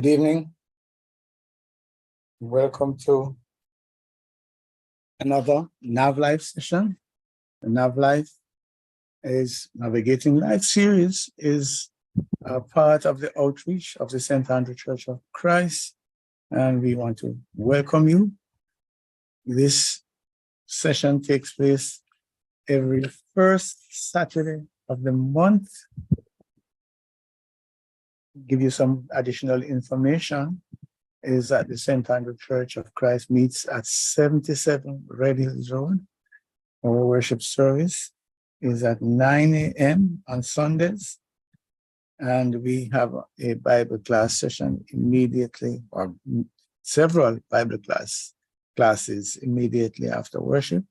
Good evening. Welcome to another Nav Life session. The Nav Life is Navigating Life series is a part of the outreach of the St. Andrew Church of Christ, and we want to welcome you. This session takes place every first Saturday of the month. Give you some additional information is that the St. Andrew Church of Christ meets at 77 Red Hills Road. Our worship service is at 9 a.m. on Sundays. And we have a Bible class session immediately, or several Bible classes immediately after worship.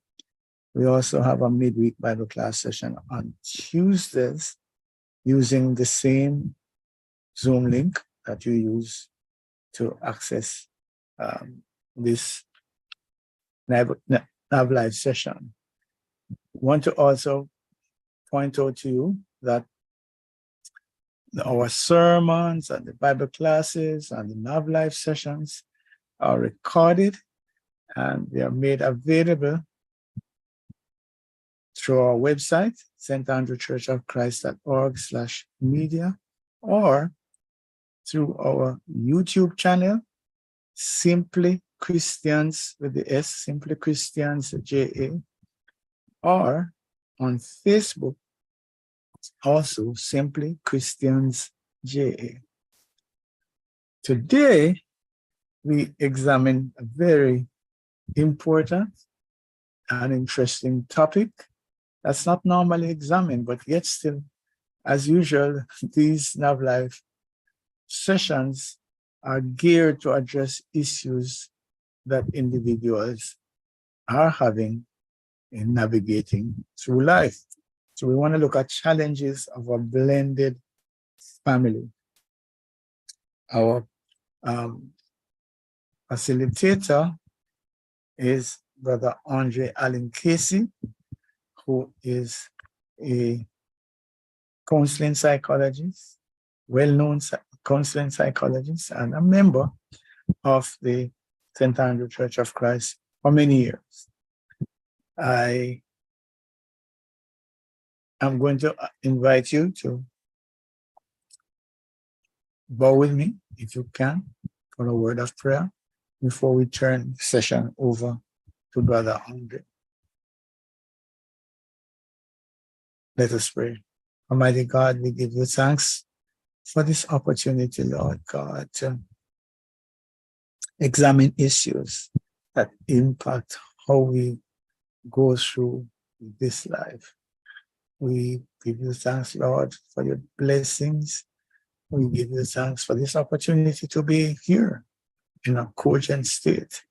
We also have a midweek Bible class session on Tuesdays using the same Zoom link that you use to access this Nav Live session. I want to also point out to you that our sermons and the Bible classes and the Nav Live sessions are recorded and they are made available through our website, standrewchurchofchrist.org/media, or through our YouTube channel, Simply Christians with the S, Simply Christians JA, or on Facebook, also Simply Christians JA. Today, we examine a very important and interesting topic that's not normally examined, but yet still, as usual, these Nav Life sessions are geared to address issues that individuals are having in navigating through life. So we want to look at challenges of a blended family. Our facilitator is Brother Andre Allen Casey, who is a counseling psychologist, well-known counseling psychologist, and a member of the St. Andrew Church of Christ for many years. I am going to invite you to bow with me, if you can, for a word of prayer before we turn the session over to Brother Andre. Let us pray. Almighty God, we give you thanks for this opportunity, Lord God, to examine issues that impact how we go through this life. We give you thanks, Lord, for your blessings. We give you thanks for this opportunity to be here in a cogent state.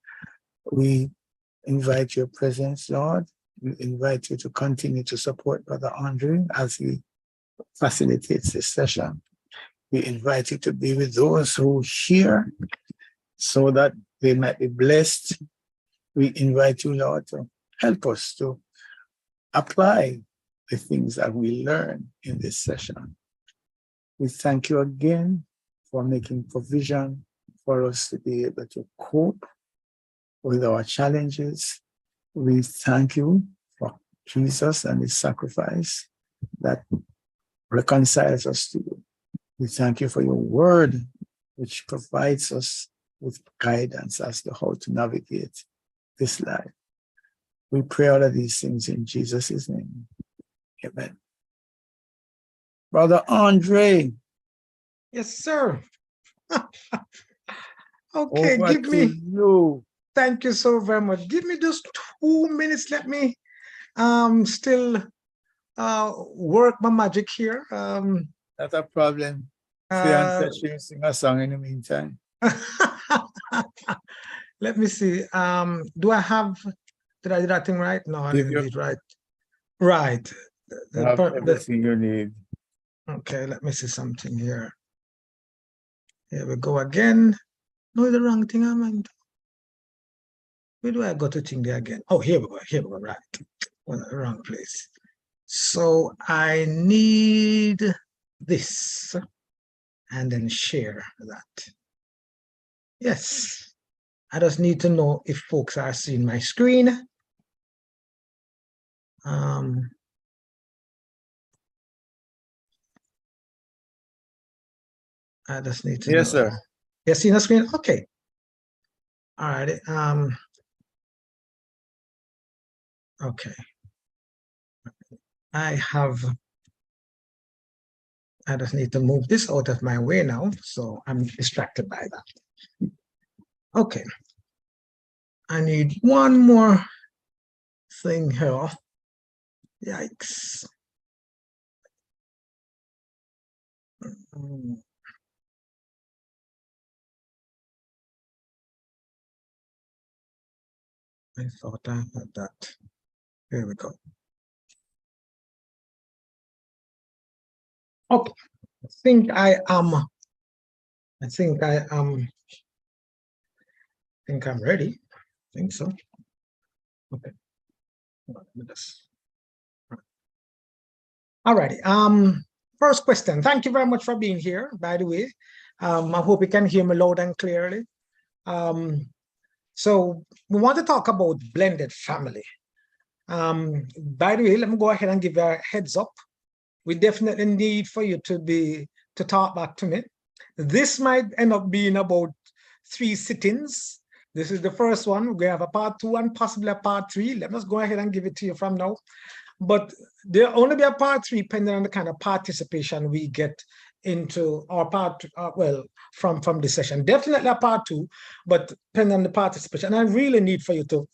We invite your presence, Lord. We invite you to continue to support Brother Andre as he facilitates this session. We invite you to be with those who hear so that they might be blessed. We invite you, Lord, to help us to apply the things that we learn in this session. We thank you again for making provision for us to be able to cope with our challenges. We thank you for Jesus and his sacrifice that reconciles us to you. We thank you for your word, which provides us with guidance as to how to navigate this life. We pray all of these things in Jesus' name. Amen. Brother Andre. Yes, sir. Okay, over give me. You. Thank you so very much. Give me just 2 minutes. Let me still work my magic here. Not a problem. Fiance, she will sing a song in the meantime. Let me see. Did I do that thing right? No, I didn't do it right. Right. You have everything you need. Okay, let me see something here. Here we go again. No, the wrong thing I meant. Where do I go to think there again? Oh, here we go. Here we go. Right. Well, the wrong place. So I need this and then share that. Yes. I just need to know if folks are seeing my screen. I just need to know. Yes, sir. You see the screen? Okay. All right. Okay. I just need to move this out of my way now, so I'm distracted by that. Okay. I need one more thing here. Yikes. I thought I had that. Here we go. Okay. I think I am ready. I think so. Okay. All righty. First question. Thank you very much for being here, by the way. I hope you can hear me loud and clearly. So we want to talk about blended family. By the way, let me go ahead and give you a heads up. We definitely need for you to talk back to me. This might end up being about 3 sittings. This is the first one. We're going to have a part 2 and possibly a part 3. Let us go ahead and give it to you from now. But there'll only be a part 3 depending on the kind of participation we get into our part, from this session. Definitely a part 2, but depending on the participation. I really need for you to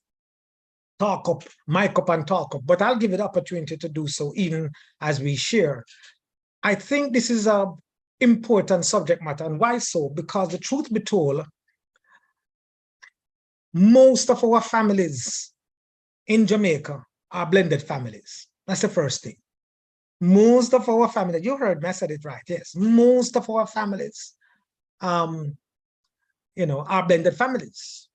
talk up, mic up and talk up, but I'll give it opportunity to do so even as we share. I think this is a important subject matter. And why so? Because the truth be told, most of our families in Jamaica are blended families. That's the first thing. Most of our families, you heard me, I said it right, yes. Most of our families, are blended families.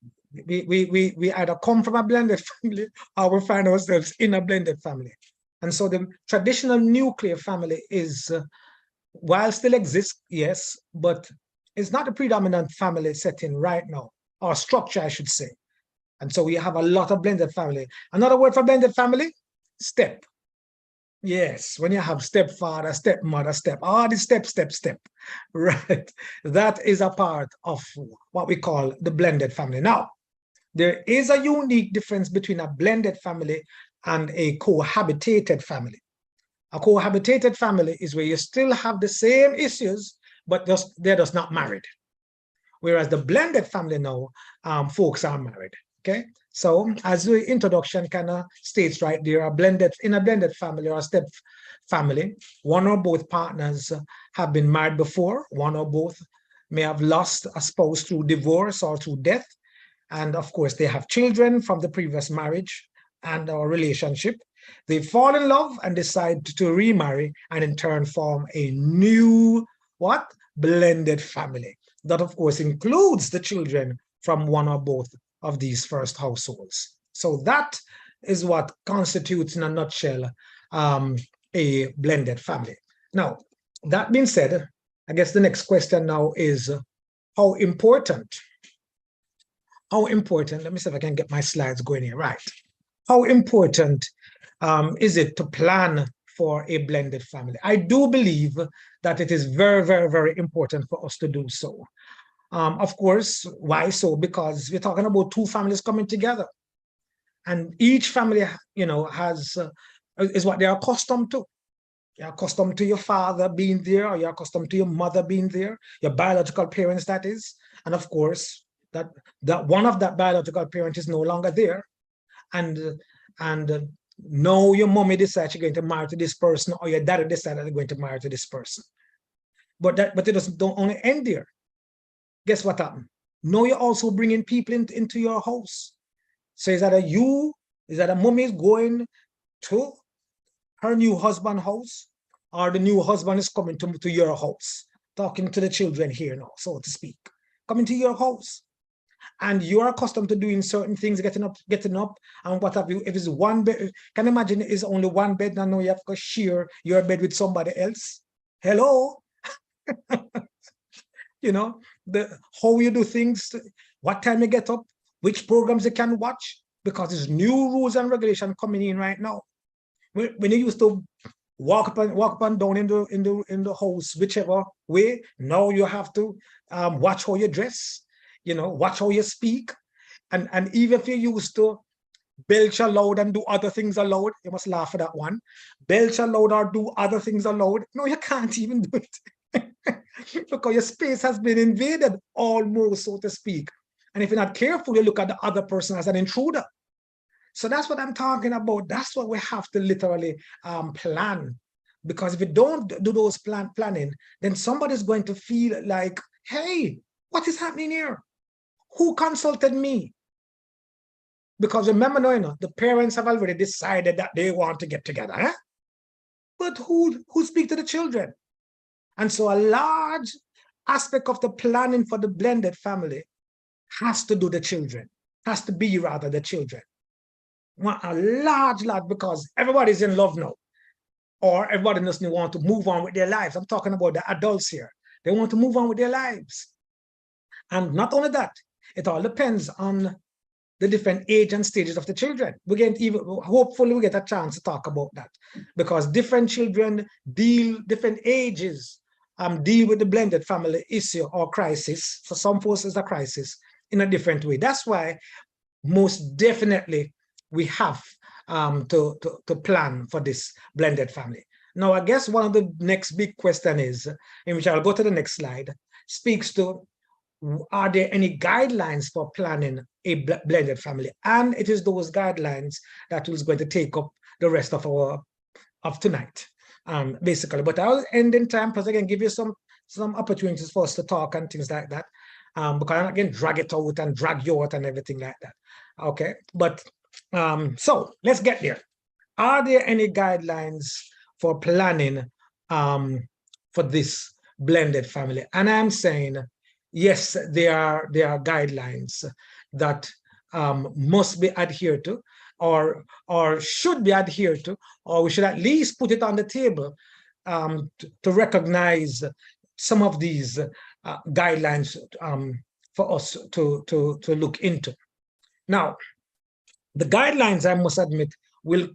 We either come from a blended family or we find ourselves in a blended family. And so the traditional nuclear family is, while still exists, yes, but it's not a predominant family setting right now, or structure, I should say. And so we have a lot of blended family. Another word for blended family, step. Yes, when you have stepfather, stepmother, all the step, right? That is a part of what we call the blended family. Now, there is a unique difference between a blended family and a cohabitated family. A cohabitated family is where you still have the same issues, but they're just not married. Whereas the blended family now, folks are married. Okay, so as the introduction kind of states right there, in a blended family or a step family, one or both partners have been married before. One or both may have lost a spouse through divorce or through death. And of course, they have children from the previous marriage and or relationship. They fall in love and decide to remarry and in turn form a new, blended family. That, of course, includes the children from one or both of these first households. So that is what constitutes, in a nutshell, a blended family. Now, that being said, I guess the next question now is how important, let me see if I can get my slides going here, right. How important is it to plan for a blended family? I do believe that it is very, very, very important for us to do so. Of course, why so? Because we're talking about 2 families coming together. And each family, has, is what they're accustomed to. You're accustomed to your father being there, or you're accustomed to your mother being there, your biological parents, that is. And of course, that one of that biological parent is no longer there. And no, your mommy decides you're going to marry to this person, or your daddy decided they're going to marry to this person. But it don't only end there. Guess what happened? Now you're also bringing people into your house. So is that a mommy is going to her new husband's house, or the new husband is coming to your house? Talking to the children here now, so to speak. Coming to your house. And you're accustomed to doing certain things, getting up, and what have you. If it's one bed, can you imagine it's only one bed, and now you have to share your bed with somebody else? Hello? you know, how you do things, what time you get up, which programs you can watch, because there's new rules and regulation coming in right now. When you used to walk up and down in the house, whichever way, now you have to watch how you dress, watch how you speak. And even if you used to belch aloud and do other things aloud, you must laugh at that one. Belch aloud or do other things aloud. No, you can't even do it. Because your space has been invaded almost, so to speak. And if you're not careful, you look at the other person as an intruder. So that's what I'm talking about. That's what we have to literally plan. Because if you don't do those planning, then somebody's going to feel like, hey, what is happening here? Who consulted me? Because remember, no, the parents have already decided that they want to get together. Eh? But who speak to the children? And so a large aspect of the planning for the blended family has to do the children, has to be rather the children. A large, because everybody's in love now, or everybody doesn't want to move on with their lives. I'm talking about the adults here. They want to move on with their lives. And not only that, it all depends on the different age and stages of the children. Hopefully we get a chance to talk about that, because different children different ages deal with the blended family issue or crisis. For some folks, it's a crisis in a different way. That's why most definitely we have to plan for this blended family. Now, I guess one of the next big question is, in which I'll go to the next slide, speaks to, are there any guidelines for planning a blended family? And it is those guidelines that is going to take up the rest of tonight, basically. But I'll end in time, because I can give you some opportunities for us to talk and things like that. Because I'm not going to drag it out and drag you out and everything like that. Okay, but so let's get there. Are there any guidelines for planning for this blended family? And I'm saying, yes, there are guidelines that must be adhered to, or should be adhered to, or we should at least put it on the table to recognize some of these guidelines for us to look into. Now, the guidelines, I must admit, will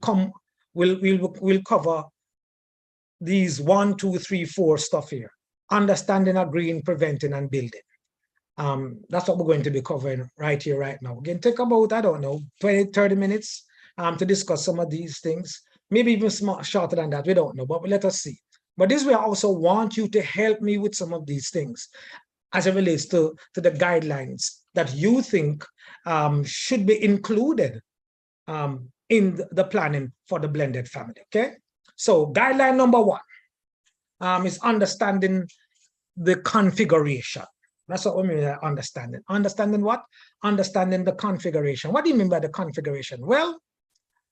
cover these 1, 2, 3, 4 stuff here: understanding, agreeing, preventing, and building. That's what we're going to be covering right here, right now. We're going to take about, I don't know, 20, 30 minutes to discuss some of these things. Maybe even shorter than that, we don't know, but let us see. But this way, I also want you to help me with some of these things as it relates to the guidelines that you think should be included in the planning for the blended family, okay? So guideline number 1 is understanding the configuration. That's what we mean by understanding. Understanding what? Understanding the configuration. What do you mean by the configuration? Well,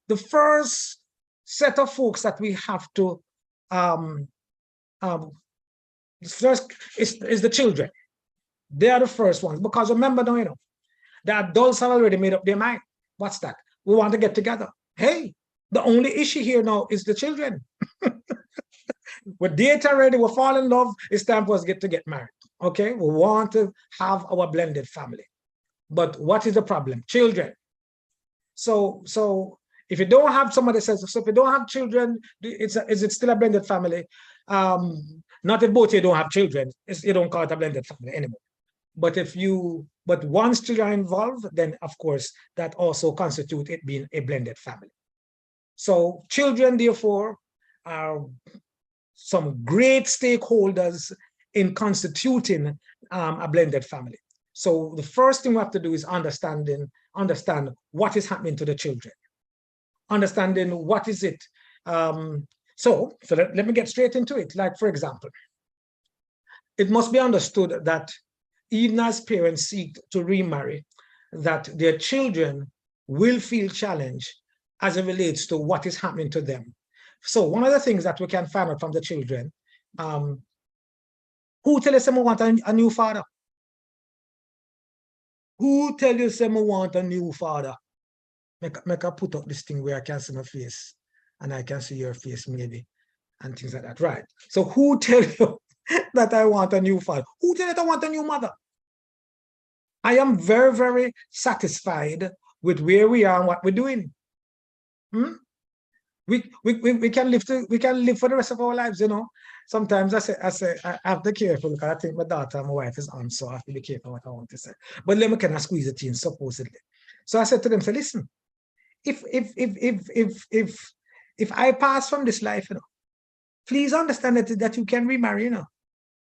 the first set of folks that we have to first is the children. They are the first ones, because remember, no, the adults have already made up their mind. What's that? We want to get together. Hey, the only issue here now is the children. We're dating already, we're falling in love, it's time for us to get married. Okay, we want to have our blended family. But what is the problem? Children. So if you don't have somebody says, so if you don't have children, is it still a blended family? Not if both of you don't have children, you don't call it a blended family anymore. But once children are involved, then of course that also constitutes it being a blended family. So children, therefore, are some great stakeholders in constituting a blended family. So the first thing we have to do is understand what is happening to the children, understanding what is it. So let me get straight into it. Like, for example, it must be understood that even as parents seek to remarry, that their children will feel challenged as it relates to what is happening to them. So one of the things that we can find out from the children, who tell us we want a new father? Who tell you say we want a new father? Make I put up this thing where I can see my face and I can see your face maybe and things like that, right? So who tell you that I want a new father. Who said that I want a new mother? I am very, very satisfied with where we are and what we're doing. Hmm? We can live for the rest of our lives, you know. Sometimes I have to be careful because I think my daughter and my wife is on, so I have to be careful what I want to say. But let me kind of squeeze it in, supposedly. So I said to them, say, listen, if I pass from this life, you know, please understand that you can remarry, you know,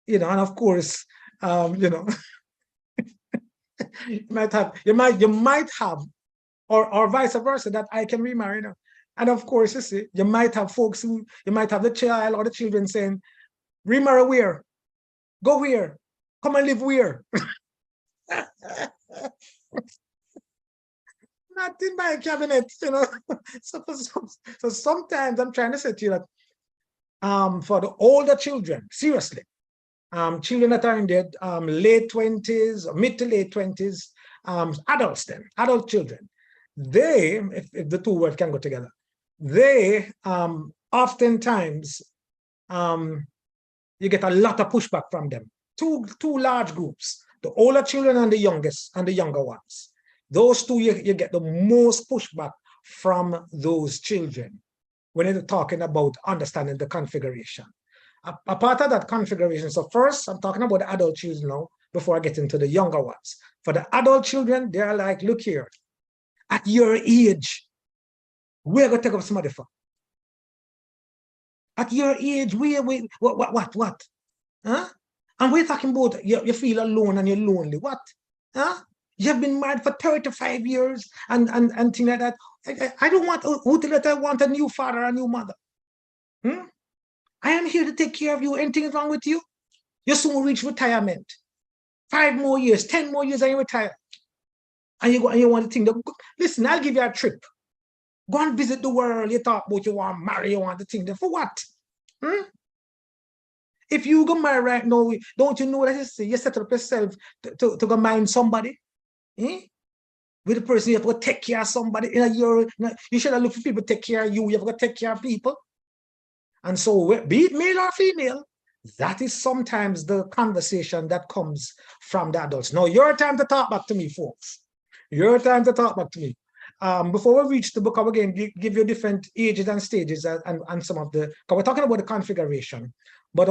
and of course, you know, you might have, or vice versa, that I can remarry, you know. And of course, you see, you might have folks who, you might have the child or the children saying, remarry where? Go where? Come and live where? Not in my cabinet, you know. So sometimes I'm trying to say to you that for the older children, seriously, children that are in their late 20s or mid to late 20s, adults then, adult children, they, if the two words can go together, they oftentimes, you get a lot of pushback from them. Two large groups, the older children and the youngest and the younger ones. Those two, you get the most pushback from those children when you're talking about understanding the configuration. A part of that configuration, so first, I'm talking about the adult children now, before I get into the younger ones. For the adult children, they're like, look here, at your age, we're going to take up somebody for. At your age, what? Huh? And we're talking about you feel alone and you're lonely. What? Huh? You've been married for 35 years and things like that. I don't want who to let I want a new father, a new mother. Hmm? I am here to take care of you. Anything is wrong with you? You soon reach retirement. 5 more years, 10 more years, and you retire. And you want to think, listen, I'll give you a trip. Go and visit the world. You talk about you want to marry, you want to think. For what? Hmm? If you go marry right now, don't you know that you set up yourself to go marry somebody? Eh? With the person, you have to take care of somebody. You should have looked for people to take care of you. You have to take care of people. And so, be it male or female, that is sometimes the conversation that comes from the adults. Now, your time to talk back to me, folks. Your time to talk back to me. Before we reach the book, I will again give you different ages and stages and some of the, because we're talking about the configuration, but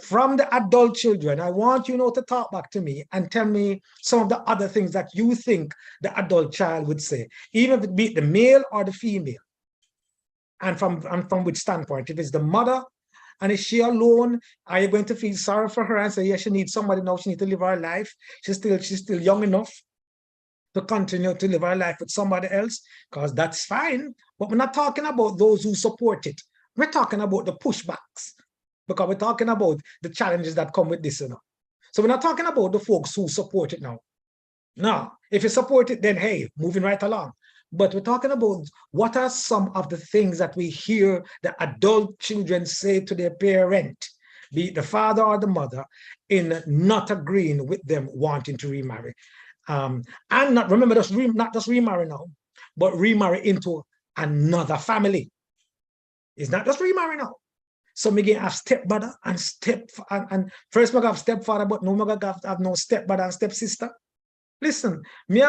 from the adult children, I want you now to talk back to me and tell me some of the other things that you think the adult child would say, even if it be the male or the female. And from which standpoint? If it's the mother and is she alone, are you going to feel sorry for her and say, yeah, she needs somebody now, she needs to live her life. She's still young enough to continue to live her life with somebody else, because that's fine. But we're not talking about those who support it. We're talking about the pushbacks, because we're talking about the challenges that come with this, you know. So we're not talking about the folks who support it now. No, if you support it, then hey, moving right along. But we're talking about what are some of the things that we hear the adult children say to their parent, be it the father or the mother, in not agreeing with them wanting to remarry. And not, remember, not just remarry now, but remarry into another family. It's not just remarry now. So we have stepbrother and first we have stepfather, but no we have no stepbrother and stepsister. Listen, me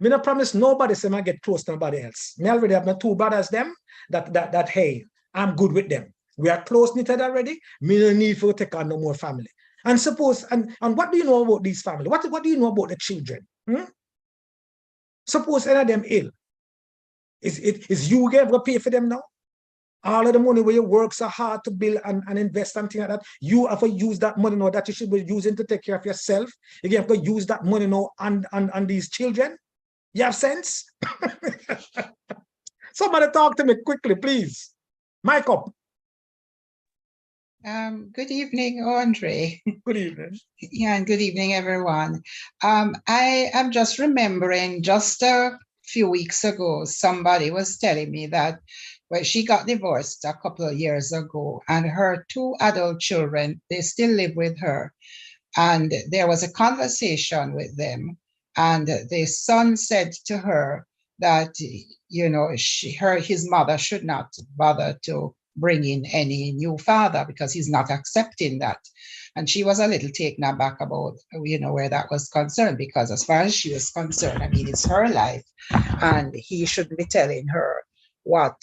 not promise nobody say I get close to nobody else. Me already have my 2 brothers them that hey, I'm good with them. We are close knitted already. Me no need for take on no more family. And suppose, and what do you know about these families? What do you know about the children? Hmm? Suppose any of them ill. Is you going to pay for them now? All of the money where you work so hard to build and invest and things like that, you have to use that money now that you should be using to take care of yourself. You have to use that money now on these children. You have sense? Somebody talk to me quickly, please. Mic up. Good evening, Andre. Good evening. Yeah, and good evening, everyone. I am just remembering just a few weeks ago, somebody was telling me that she got divorced a couple of years ago, and her 2 adult children, they still live with her. And there was a conversation with them, and the son said to her that, you know, his mother should not bother to bring in any new father because he's not accepting that. And she was a little taken aback about, where that was concerned, because as far as she was concerned, I mean, it's her life, and he shouldn't be telling her what,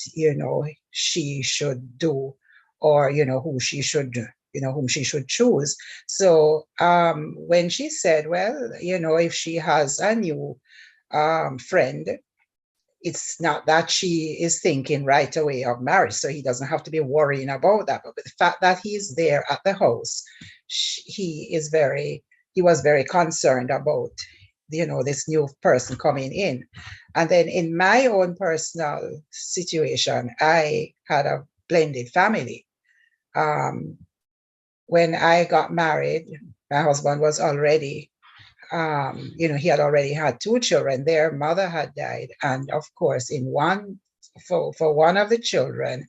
she should do, or, who she should, whom she should choose. So when she said, well, if she has a new friend, it's not that she is thinking right away of marriage, so he doesn't have to be worrying about that. But the fact that he's there at the house, he was very concerned about, this new person coming in. And then in my own personal situation, I had a blended family. When I got married, my husband was already he had already had two children. Their mother had died, and of course, for one of the children,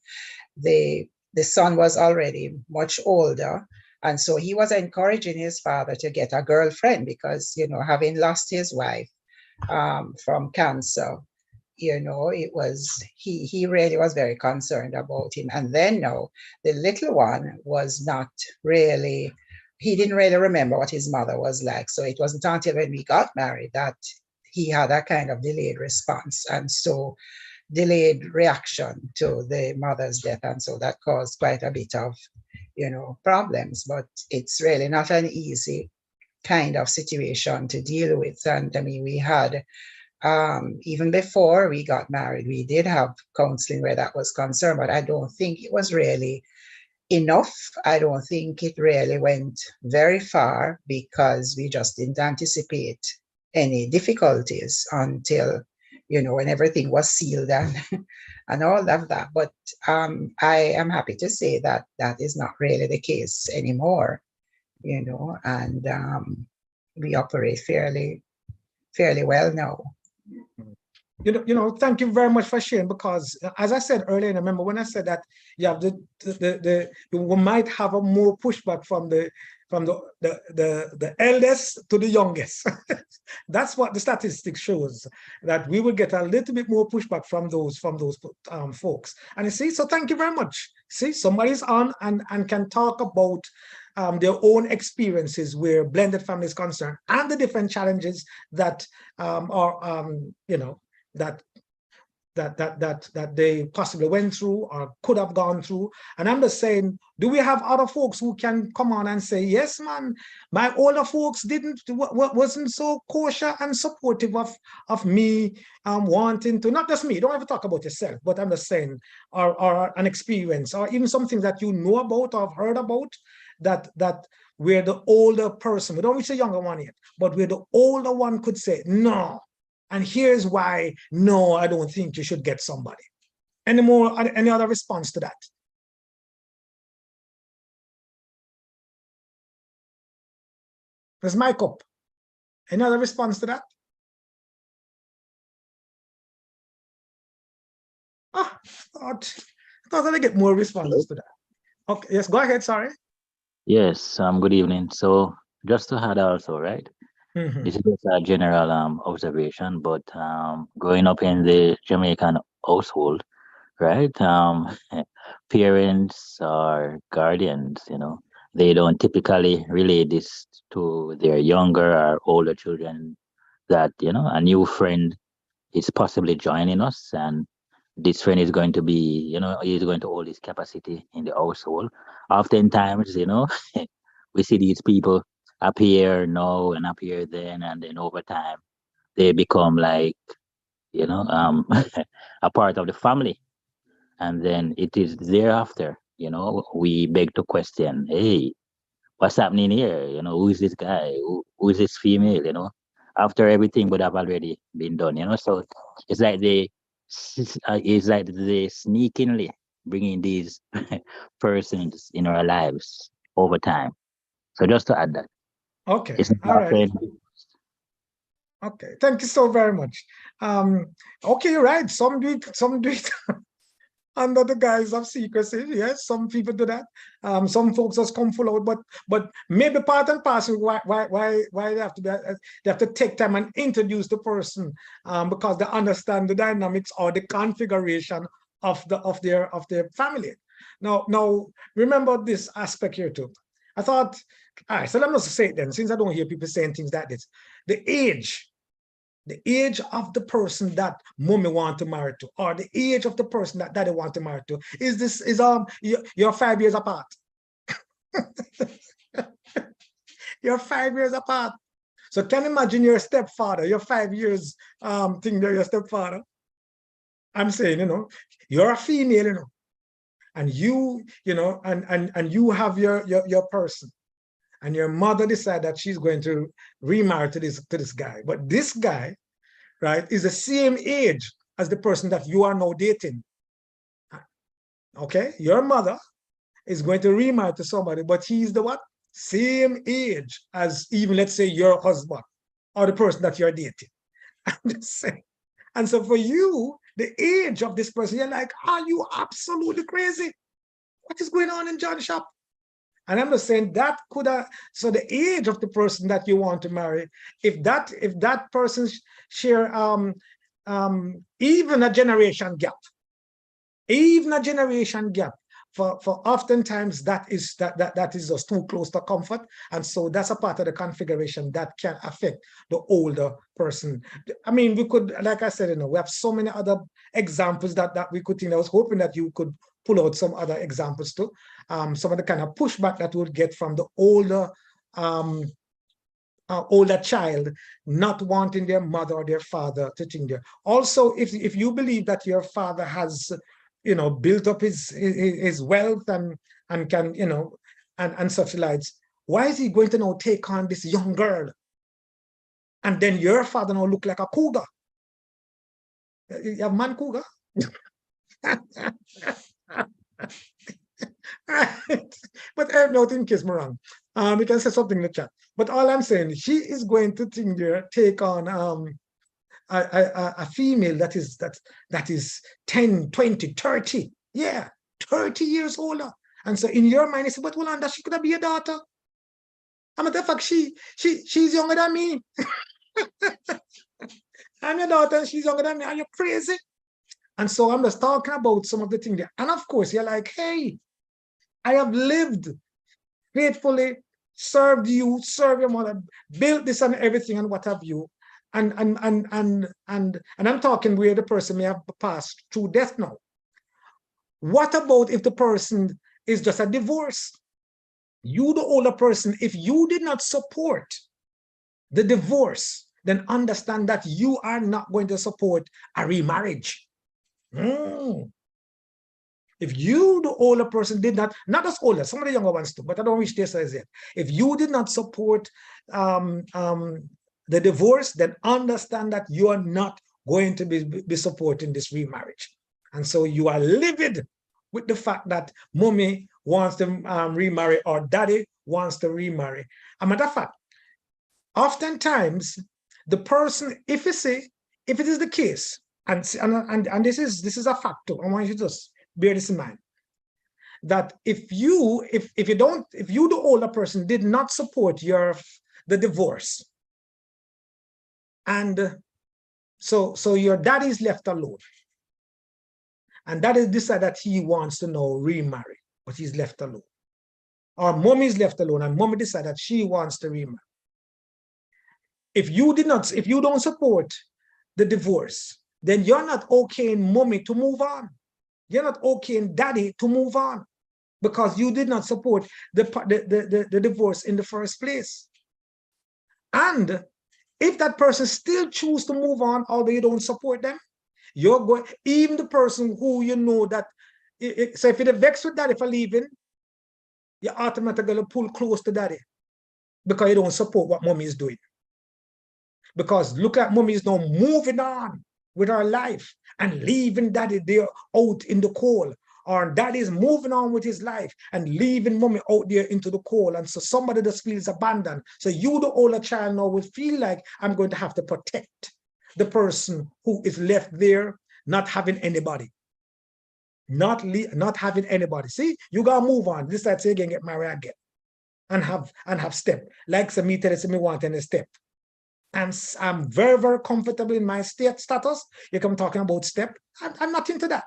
the son was already much older, and so he was encouraging his father to get a girlfriend because having lost his wife from cancer, it was he really was very concerned about him. And then the little one was not really, he didn't really remember what his mother was like. So it wasn't until when we got married that he had a kind of delayed response, and so delayed reaction to the mother's death. And so that caused quite a bit of, problems. But it's really not an easy kind of situation to deal with. And I mean, we had, even before we got married, we did have counseling where that was concerned, but I don't think it was really enough. I don't think it really went very far because we just didn't anticipate any difficulties until, when everything was sealed and, and all of that. But I am happy to say that that is not really the case anymore, and we operate fairly well now. Thank you very much for sharing, because as I said earlier, remember when I said that you have we might have a more pushback from the eldest to the youngest. That's what the statistics shows, that we will get a little bit more pushback from those folks. And you see, so thank you very much. See, somebody's on and can talk about their own experiences where blended family is concerned, and the different challenges that that they possibly went through or could have gone through. And I'm just saying, do we have other folks who can come on and say, yes, man, my older folks wasn't so kosher and supportive of me wanting to, not just me, don't ever talk about yourself, but I'm just saying, or an experience, or even something that you know about or have heard about, that where the older person, we don't reach the younger one yet, but where the older one could say, no, and here's why, no, I don't think you should get somebody. Any other response to that? There's mic up. Any other response to that? I thought I get more responses to that. Okay, yes, go ahead, sorry. Yes, good evening. So just to add also, right? This is just a general observation, but growing up in the Jamaican household, right? Parents or guardians, they don't typically relate this to their younger or older children, that, a new friend is possibly joining us, and this friend is going to be, he's going to hold his capacity in the household. Oftentimes, we see these people appear now and appear then, and then over time they become like, a part of the family. And then it is thereafter, we beg to question, hey, what's happening here? Who is this guy? Who is this female? After everything would have already been done, So it's like they sneakingly bringing these persons in our lives over time. So just to add that. Okay, all right. Okay, thank you so very much. Okay, you're right. Some do it under the guise of secrecy. Yes, some people do that. Some folks just come full out, but maybe part and parcel why they have to they have to take time and introduce the person, because they understand the dynamics or the configuration of their family. Now, remember this aspect here too. I thought, all right, so let me just say it then, since I don't hear people saying things like this. The age of the person that mommy want to marry to, or the age of the person that daddy want to marry to, you're 5 years apart. You're 5 years apart. So can you imagine your stepfather, your 5 years thing there, your stepfather? I'm saying, you're a female, and you have your person, and your mother decide that she's going to remarry to this guy. But this guy, right, is the same age as the person that you are now dating. Okay, your mother is going to remarry to somebody, but he's the what? Same age as, even let's say, your husband or the person that you're dating. I'm just saying. And so for you, the age of this person, you're like, are you absolutely crazy? What is going on in John shop? And I'm just saying that could have, so the age of the person that you want to marry, if that person share even a generation gap, for oftentimes that is just too close to comfort. And so that's a part of the configuration that can affect the older person. I mean, we could, like I said, we have so many other examples that we could think. I was hoping that you could pull out some other examples too. Some of the kind of pushback that we'll get from the older child not wanting their mother or their father to think there. Also, if you believe that your father has built up his wealth and can, and such lights, why is he going to now take on this young girl? And then your father now look like a cougar. You have man cougar? Right. But I have nothing in case I'm wrong. You can say something in the chat. But all I'm saying, she is going to take on a female that is 10, 20, 30. Yeah, 30 years older. And so in your mind, you say, but hold on, that she could be a daughter. I'm a matter of fact, she's younger than me. I'm your daughter and she's younger than me. Are you crazy? And so I'm just talking about some of the things there. And of course, you're like, hey, I have lived faithfully, served you, served your mother, built this and everything and what have you. And I'm talking where the person may have passed through death now. What about if the person is just a divorce? You, the older person, if you did not support the divorce, then understand that you are not going to support a remarriage. If you, the older person, did not as older, some of the younger ones too, but I don't reach this as yet. If you did not support the divorce, then understand that you are not going to be supporting this remarriage. And so you are livid with the fact that mommy wants to remarry or daddy wants to remarry. A matter of fact, oftentimes the person, if it is the case, and this is a factor, I want you to just bear this in mind, that if you, the older person, did not support the divorce, and so your daddy is left alone, and daddy decided that he wants to now remarry, but he's left alone, or mommy is left alone and mommy decided that she wants to remarry. If you don't support the divorce, then you're not okay in mommy to move on. You're not okay in daddy to move on, because you did not support the divorce in the first place. And if that person still chooses to move on, although you don't support them, you're going, even the person who you know that, so if you're vexed with daddy for leaving, you're automatically going to pull close to daddy because you don't support what mommy is doing. Because look at mommy is now moving on with her life and leaving daddy there out in the cold, or daddy is moving on with his life and leaving mommy out there into the cold. And so somebody just feels abandoned. So you, the older child, now will feel like I'm going to have to protect the person who is left there, not having anybody. Not having anybody. See, you gotta move on. This I say again, get married again. And have step. Like some me tell me want any step. I'm very, very comfortable in my status. You come talking about step. I'm not into that.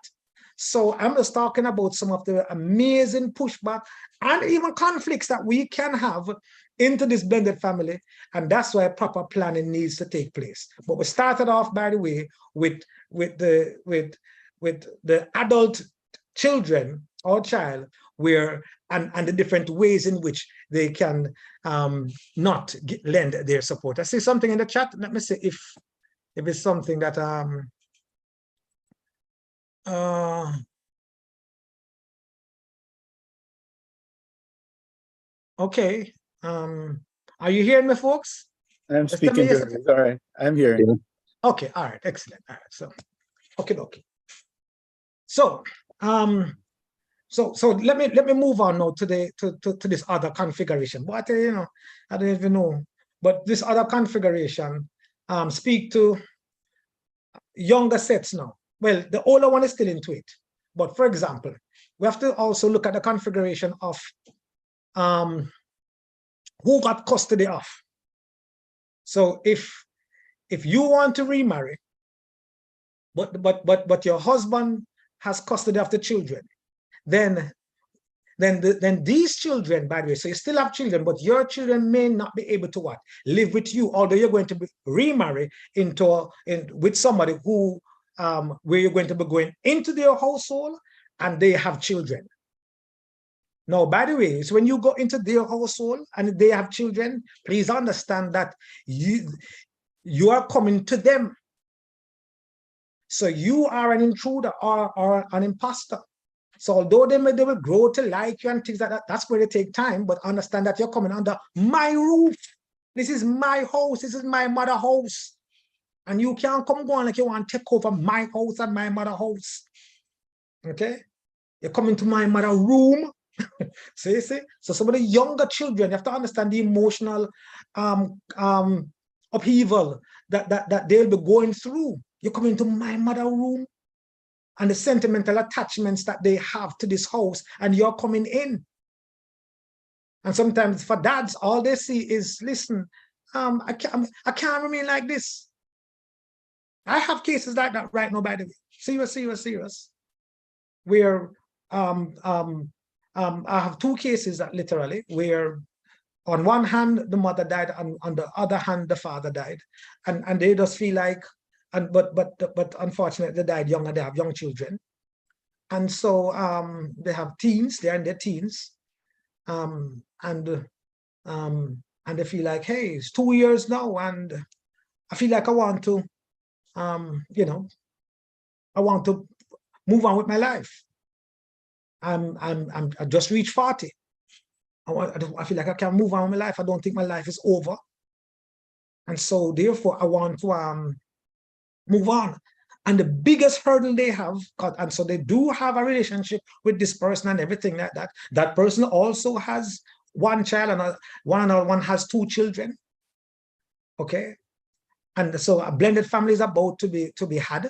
So I'm just talking about some of the amazing pushback and even conflicts that we can have into this blended family. And that's why proper planning needs to take place. But we started off, by the way, with the adult children or child, where and the different ways in which they can not lend their support. I see something in the chat. Let me see if it's something that okay. Are you hearing me, folks? I'm speaking to you. All right. I'm hearing. Okay, all right, excellent. All right, so okay. So so let me move on now to this other configuration. But I don't even know. But this other configuration speak to younger sets now. Well, the older one is still into it. But for example, we have to also look at the configuration of who got custody of. So if you want to remarry, but your husband has custody of the children, then these children, by the way, so you still have children, but your children may not be able to live with you, although you're going to be remarry with somebody who where you're going to be going into their household and they have children. Now, by the way, so when you go into their household and they have children, please understand that you are coming to them. So you are an intruder or an imposter. So although they will grow to like you and things like that, that's where they take time, but understand that you're coming under my roof. This is my house. This is my mother's house. And you can't come going like you want to take over my house and my mother's house. Okay? You're coming to my mother's room. So you see? So some of the younger children, you have to understand the emotional upheaval that they'll be going through. You're coming to my mother's room and the sentimental attachments that they have to this house, and you're coming in. And sometimes for dads, all they see is, listen, I can't remain like this. I have cases like that right now, by the way. Serious. Where I have two cases that literally where on one hand the mother died, and on the other hand the father died, and they just feel like, but unfortunately they died young and they have young children, and so they have teens, they're in their teens, and they feel like, hey, it's 2 years now, and I feel like I want to I want to move on with my life. I just reached 40. I feel like I can move on with my life. I don't think my life is over. And so therefore I want to move on. And the biggest hurdle they have, and so they do have a relationship with this person and everything like that. That person also has one child, and one has 2 children. Okay. And so a blended family is about to be had.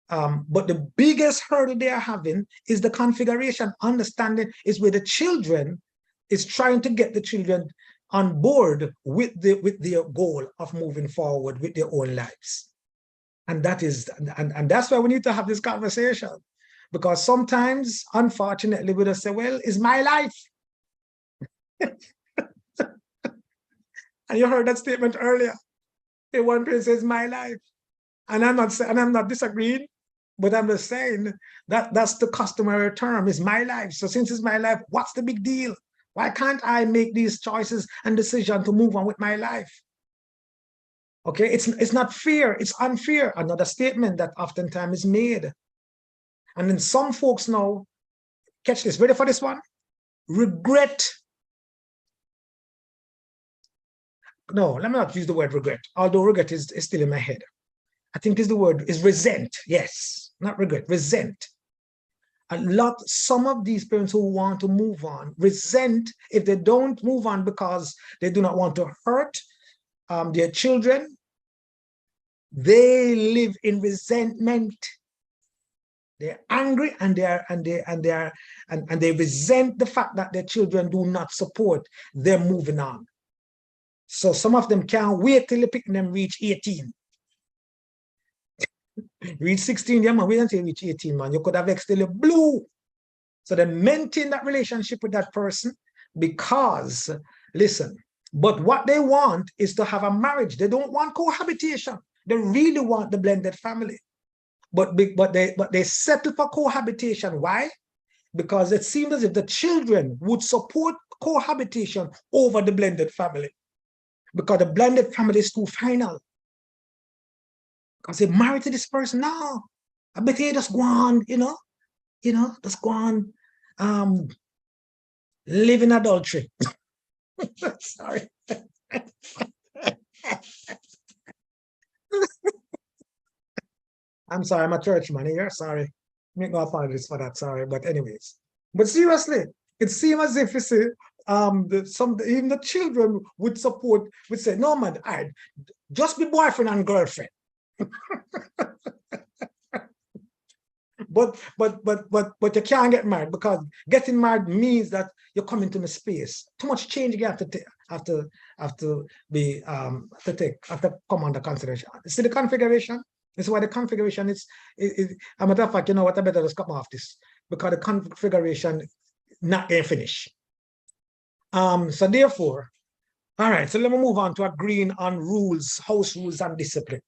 But the biggest hurdle they are having is the configuration. Understanding is where the children is trying to get the children on board with their goal of moving forward with their own lives. And that is, and that's why we need to have this conversation, because sometimes, unfortunately, we just say, well, it's my life. And you heard that statement earlier. One person says, my life. And I'm not disagreeing, but I'm just saying that that's the customary term, is my life. So since it's my life, what's the big deal? Why can't I make these choices and decisions to move on with my life? Okay, it's not fair, it's unfair. Another statement that oftentimes is made. And then some folks now, catch this, ready for this one? Regret. No, let me not use the word regret, although regret is still in my head. I think the word is resent. Yes, not regret, resent. Some of these parents who want to move on resent if they don't move on because they do not want to hurt their children. They live in resentment. They're angry and they resent the fact that their children do not support them moving on. So some of them can't wait till the pick them reach 18. Reach 16, yeah, man. Wait until you reach 18, man. You could have X till you blue. So they maintain that relationship with that person because, listen, but what they want is to have a marriage. They don't want cohabitation. They really want the blended family. But they settle for cohabitation. Why? Because it seems as if the children would support cohabitation over the blended family. Because the blended family is too final. Because they're married to this person now. I bet they just go on, just go on live in adultery. Sorry. I'm sorry, I'm a church man here. Sorry. Make no apologies for that. Sorry. But anyways. But seriously, it seems as if you see even the children would say, no man, just be boyfriend and girlfriend. But you can't get married because getting married means that you're coming to the space. Too much change you have to come under consideration. See the configuration? This is why the configuration is a matter of fact, you know what, I better just come off this because the configuration not going to finish. So therefore, all right, so let me move on to agreeing on rules, house rules and discipline.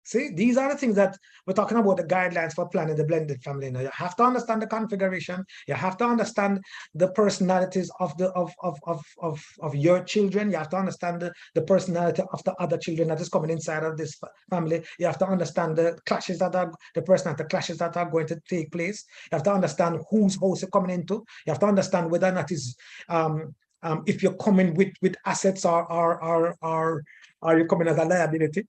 See, these are the things that we're talking about, the guidelines for planning the blended family. Now, you have to understand the configuration. You have to understand the personalities of your children. You have to understand the personality of the other children that is coming inside of this family. You have to understand the clashes that are going to take place. You have to understand whose house you're coming into. You have to understand whether or not is if you're coming with assets or are you coming as a liability.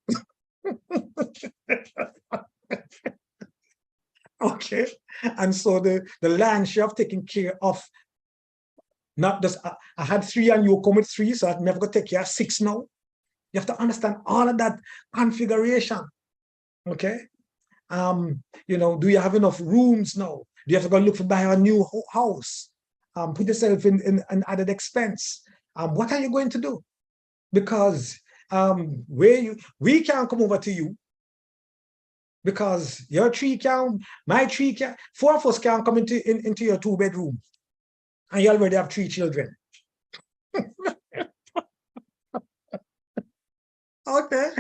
Okay, and so the land share of taking care of not just I had 3 and you come with 3, so I'm never gonna take care of 6 now. You have to understand all of that configuration. Okay, do you have enough rooms now? Do you have to go look for buy a new house? Put yourself in added expense. What are you going to do? Because we can't come over to you because your 3 can, my 3 can, 4 of us can come into your 2-bedroom and you already have 3 children. Okay,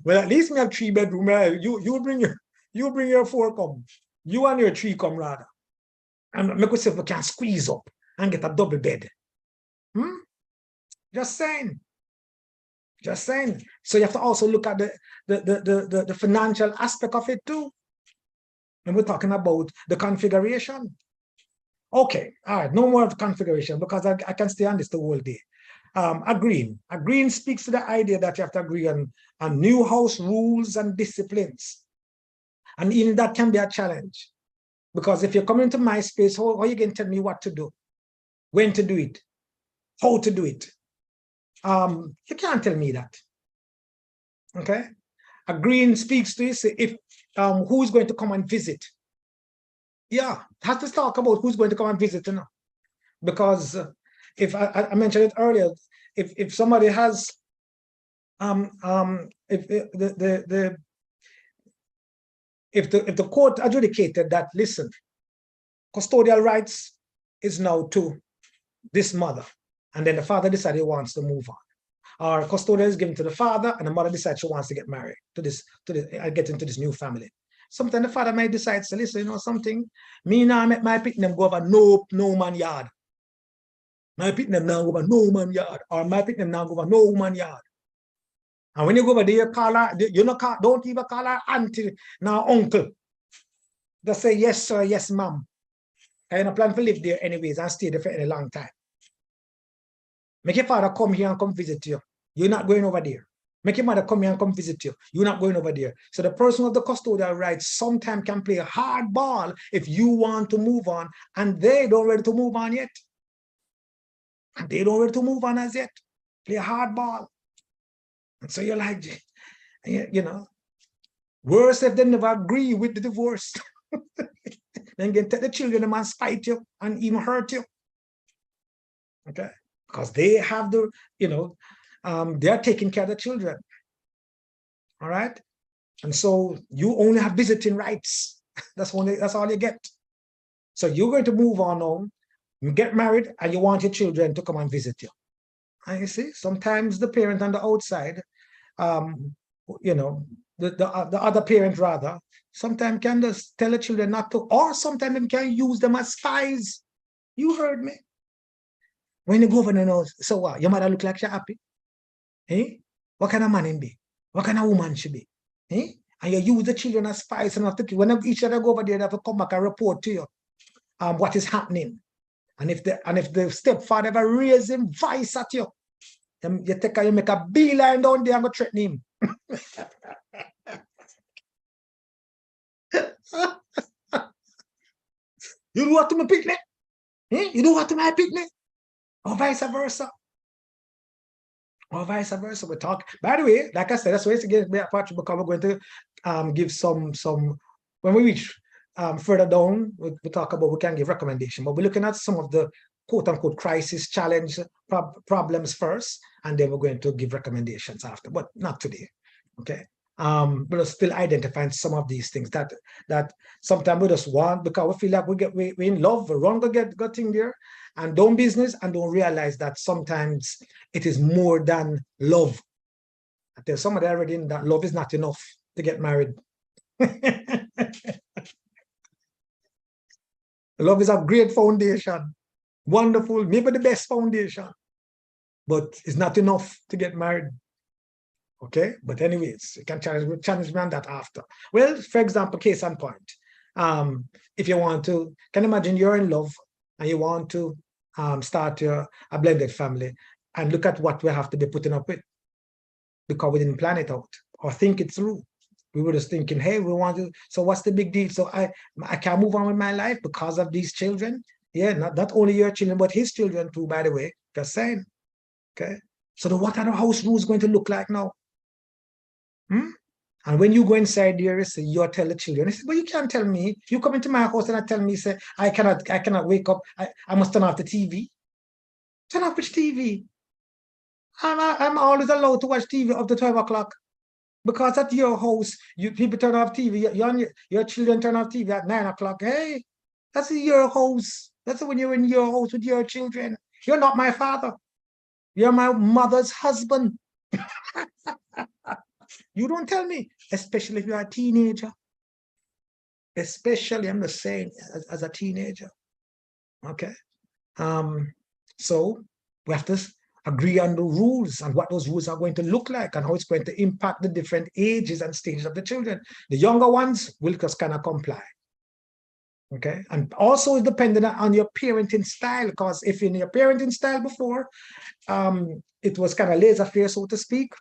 well at least we have 3 bedroom. You bring your 4 come, you and your 3 come rather, and make yourself we can squeeze up and get a double bed. Just saying. So you have to also look at the financial aspect of it too. And we're talking about the configuration. Okay, all right, no more of the configuration because I can stay on this the whole day. Agreeing speaks to the idea that you have to agree on new house rules and disciplines. And even that can be a challenge. Because if you're coming to my space, how are you going to tell me what to do? When to do it? How to do it? You can't tell me that. Okay? Agreeing speaks to if who's going to come and visit. Yeah, have to talk about who's going to come and visit, because if I mentioned it earlier, if somebody has if the court adjudicated that, listen, custodial rights is now to this mother, and then the father decided he wants to move on, or custodial is given to the father and the mother decides she wants to get married to this get into this new family. Sometimes the father might decide to listen, something, me now make my picking them go over no man yard. My picking them now go over no man yard, or my picking them now go over no woman yard. And when you go over there, call her, don't even call her auntie, now uncle. Just say yes, sir, yes, ma'am. I don't plan to live there anyways and stay there for a long time. Make your father come here and come visit you. You're not going over there. Make your mother come here and come visit you. You're not going over there. So the person with the custodial rights sometimes can play a hard ball if you want to move on and they don't ready to move on yet. And they don't ready to move on as yet. Play a hard ball. And so you're like, worse if they never agree with the divorce. Then you can take the children and man spite you and even hurt you. Okay? Because they have the, they are taking care of the children. All right? And so you only have visiting rights. That's all you get. So you're going to move on home, you get married, and you want your children to come and visit you. And you see, sometimes the parent on the outside, you know, the other parent rather, sometimes can just tell the children not to, or sometimes they can use them as spies. You heard me. When the governor knows, so what? Your mother look like she's happy? Eh? What kind of man him be? What kind of woman she be? Eh? And you use the children as spies and have to, when each other go over there, they have to come back and report to you what is happening. And if the stepfather ever raise him vice at you, you make a beeline down there and go threaten him. You do what to my picnic? Eh? You do what to my picnic? Or vice versa. Or vice versa. We talk. By the way, like I said, that's why it's again because we're going to give some when we reach further down, we talk about, we can give recommendation, but we're looking at some of the quote unquote crisis challenge problems first, and then we're going to give recommendations after, but not today. Okay. But we're still identifying some of these things that sometimes we just want, because we feel like we're in love, we run to get in there and don't business and don't realize that sometimes it is more than love. I tell somebody already that love is not enough to get married. Love is a great foundation, wonderful, maybe the best foundation, but it's not enough to get married. Okay, but anyways, you can challenge me on that after. Well, for example, case in point, if you want to, can you imagine you're in love and you want to start a blended family, and look at what we have to be putting up with because we didn't plan it out or think it through. We were just thinking, hey, we want to, so what's the big deal? So I can't move on with my life because of these children. Yeah, not only your children, but his children too, by the way, just saying. Okay, so what are the house rules going to look like now? And when you go inside there, you tell the children, say, well, you can't tell me. You come into my house and tell me, say, I cannot wake up. I must turn off the TV. Turn off which TV? I'm always allowed to watch TV up to 12 o'clock. Because at your house, people turn off TV, your children turn off TV at 9 o'clock. Hey, that's your house. That's when you're in your house with your children. You're not my father. You're my mother's husband. You don't tell me, especially if you're a teenager. Especially, I'm just saying, as a teenager. Okay. So we have to agree on the rules and what those rules are going to look like and how it's going to impact the different ages and stages of the children. The younger ones will just kind of comply. Okay. And also it's dependent on your parenting style, because if in your parenting style before, it was kind of laissez-faire, so to speak,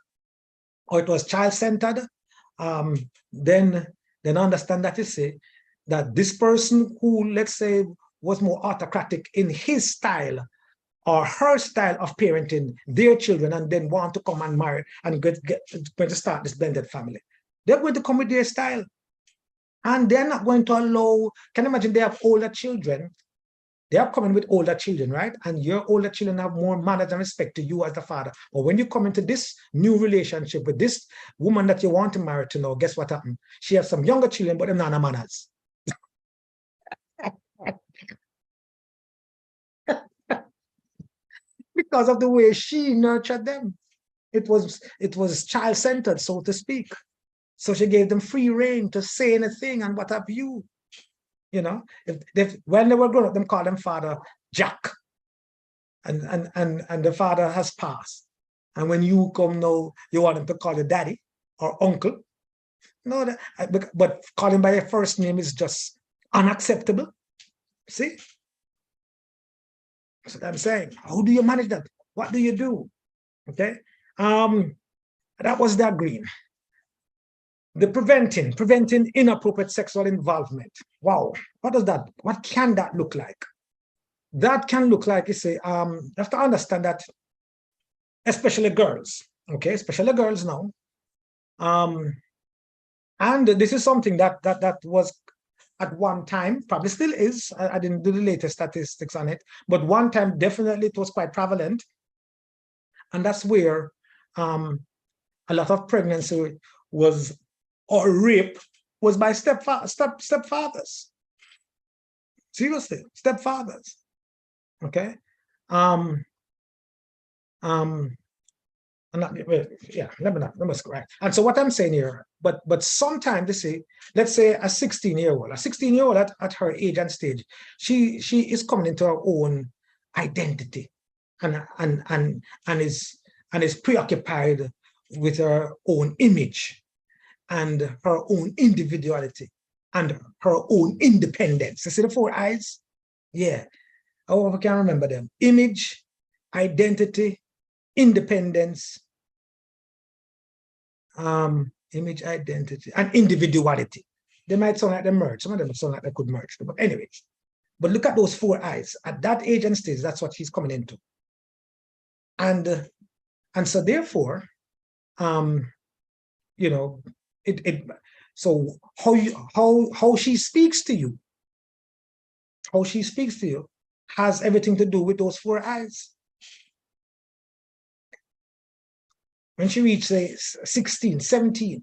or it was child-centered, then understand that you say that this person who, let's say, was more autocratic in his style or her style of parenting their children, and then want to come and marry and going to start this blended family, they're going to come with their style. And they're not going to allow, can you imagine they have older children, they are coming with older children, right? And your older children have more manners and respect to you as the father. But when you come into this new relationship with this woman that you want to marry to know, guess what happened? She has some younger children, but they're not manners. Because of the way she nurtured them. It was child-centered, so to speak. So she gave them free reign to say anything and what have you. You know, when they were grown up, them call them Father Jack. And the father has passed. And when you come now, you want them to call you daddy or uncle. No, but calling by your first name is just unacceptable. See? That's what I'm saying. How do you manage that? What do you do? Okay. That was that green. The preventing inappropriate sexual involvement. Wow. What can that look like? That can look like, you say, you have to understand that, especially girls, okay, especially girls now. And this is something that was at one time, probably still is, I didn't do the latest statistics on it, but one time definitely it was quite prevalent. And that's where a lot of pregnancy was or rape was by stepfathers. Seriously, stepfathers. Okay. Yeah, let me correct. And so what I'm saying here, but sometimes they say, let's say a 16-year-old at her age and stage, she is coming into her own identity and is preoccupied with her own image and her own individuality and her own independence. You see the 4 eyes? Yeah. Oh, I can't remember them. Image, identity, independence, image, identity, and individuality. They might sound like they merge. Some of them sound like they could merge. But anyways, but look at those 4 eyes. At that age and stage, that's what she's coming into. And so therefore, you know, so how she speaks to you, has everything to do with those 4 eyes. When she reaches, say, 16, 17,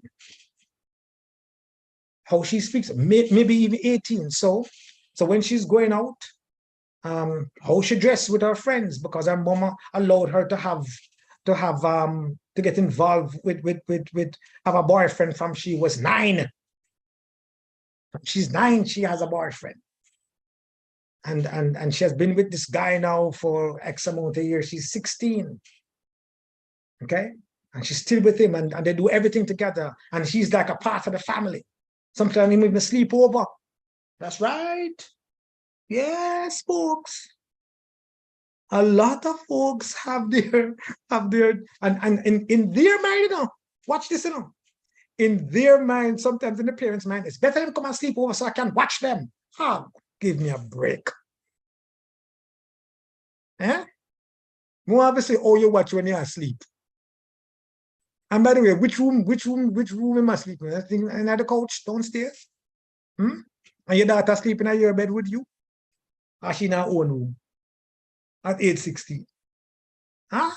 how she speaks, maybe even 18. So when she's going out, how she dressed with her friends, because her mama allowed her to get involved with have a boyfriend from she was 9. She's 9, she has a boyfriend. And she has been with this guy now for X amount of years. She's 16. Okay? And she's still with him, and they do everything together. And he's like a part of the family. Sometimes he even sleep over. That's right. Yes, folks. A lot of folks have their and in their mind, you know, watch this, you know. In their mind, sometimes in the parents' mind, it's better to come and sleep over so I can watch them. Oh, give me a break. Eh? More obviously, oh, you watch when you're asleep. And by the way, which room am I sleeping in? I think another couch downstairs. And your daughter sleeping in your bed with you? Or she in her own room? At age 16. Huh?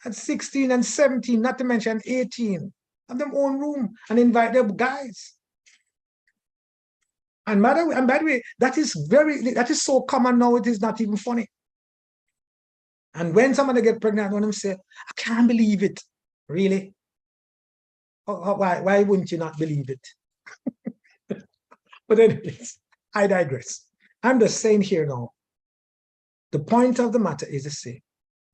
At 16 and 17, not to mention 18. Have them own room and invite their guys. And by the way, that is so common now, it is not even funny. And when somebody get pregnant, one of them say, I can't believe it. Really? Why wouldn't you not believe it? But anyways, I digress. I'm just saying here now, the point of the matter is to say,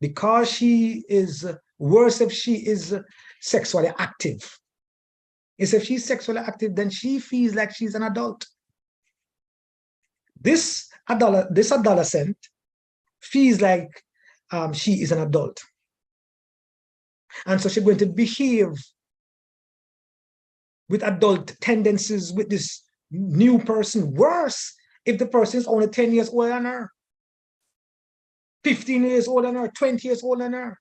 because she is worse if she is sexually active. Is if she's sexually active, then she feels like she's an adult. This adolescent feels like she is an adult. And so she's going to behave with adult tendencies with this new person. Worse if the person is only 10 years older than her, 15 years older than her, 20 years older than her.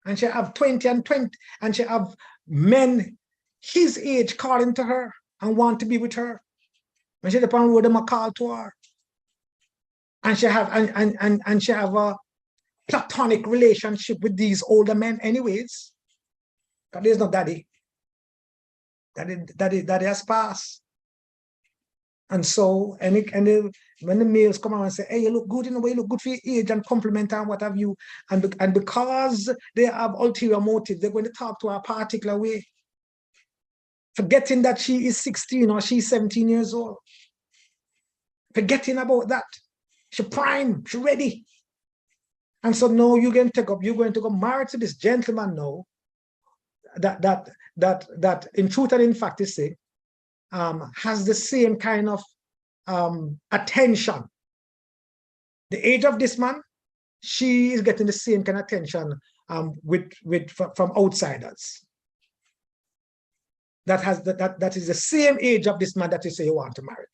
And she have 20 and 20, and she have men his age calling to her and want to be with her. When she upon road, them a call to her. And she have and she have a platonic relationship with these older men anyways. Because there's no daddy. Daddy has passed. And so, when the males come out and say, hey, you look good in a way, you look good for your age and compliment and what have you, and because they have ulterior motive, they're going to talk to her a particular way, forgetting that she is 16 or she's 17 years old. Forgetting about that. She's prime, she's ready. And so now you're going to go married to this gentleman now, that in truth and in fact is say, has the same kind of attention. The age of this man, she is getting the same kind of attention from outsiders. That is the same age of this man that you say you want to marry.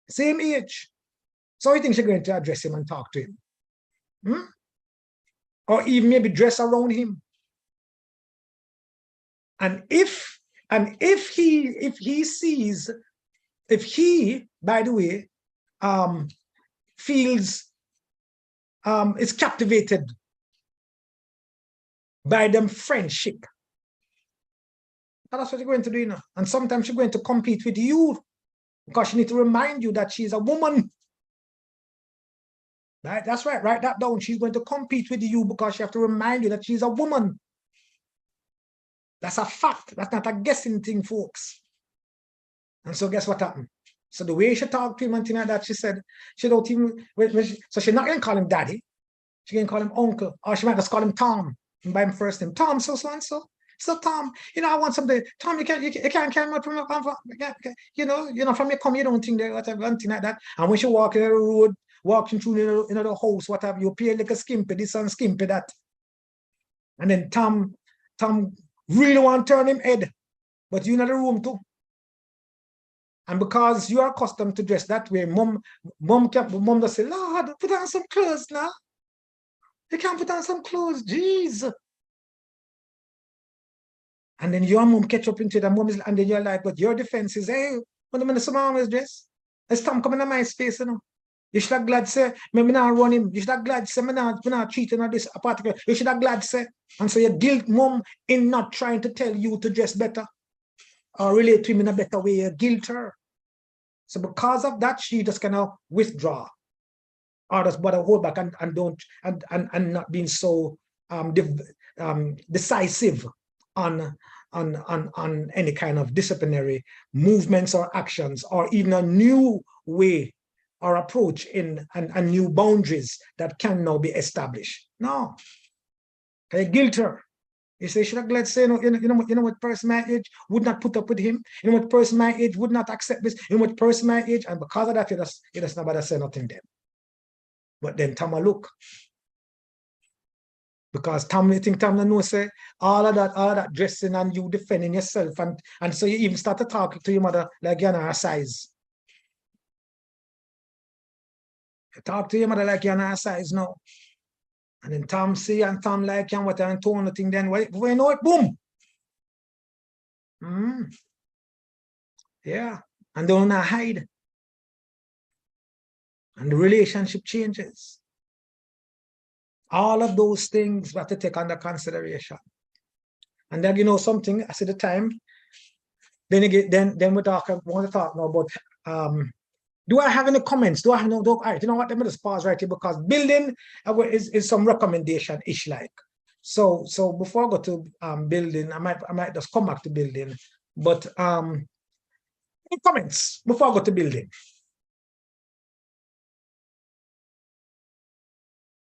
Same age. So you think she's going to address him and talk to him? Or even maybe dress around him. And if he, by the way, feels is captivated by them friendship, That's what you're going to do, you know. And sometimes she's going to compete with you because she needs to remind you that she's a woman. Right? That's right. Write that down. She's going to compete with you because she has to remind you that she's a woman. That's a fact. That's not a guessing thing, folks. And so guess what happened? So the way she talked to him and things like that, she said, she don't even, so she's not going to call him daddy. She can call him uncle, or she might just call him Tom by him first name. Tom, so and so. So Tom, you know, I want something. Tom, you can't carry me from you know, from your come, you don't think that whatever, anything like that. And when she walk in the road, walking through the house, whatever, you appear like a skimpy, this and skimpy that. And then Tom really want to turn him head, but you in the room too. And because you are accustomed to dress that way, mom just say, Lord, put on some clothes now. You can't put on some clothes, jeez. And then your mom catch up into the mom is, and then you're like, but your defense is, hey, when the some mom is dress, it's Tom coming to my space, you know. You should have glad say, me not run him. You should have glad say, me not cheating on this particular. You should have glad say, and so you guilt mom in not trying to tell you to dress better or relate to him in a better way. You guilt her. So because of that, she just kind of withdraw. Or just but hold back and don't and not being so decisive on any kind of disciplinary movements or actions, or even a new way or approach in and new boundaries that can now be established. No, okay, guilt her. You say, should I glad say, you know what person my age would not put up with him? You know what person my age would not accept this? You know what person my age, and because of that, you just nobody say nothing then. But then Tom look. Because Tom, you think Tom no say all of that dressing and you defending yourself, and so you even start to talk to your mother like you're on her size. You talk to your mother like you're on her size now. And then Tom see and Tom like and what and tone the thing, then when you know it, boom. Yeah. And they don't hide. And the relationship changes. All of those things we have to take under consideration. And then you know something, I see the time. Then again, then we want to talk now about do I have any comments? Do I have no all right, you know what? Let me just pause right here because building is some recommendation-ish like. So before I go to building, I might just come back to building. But any comments before I go to building?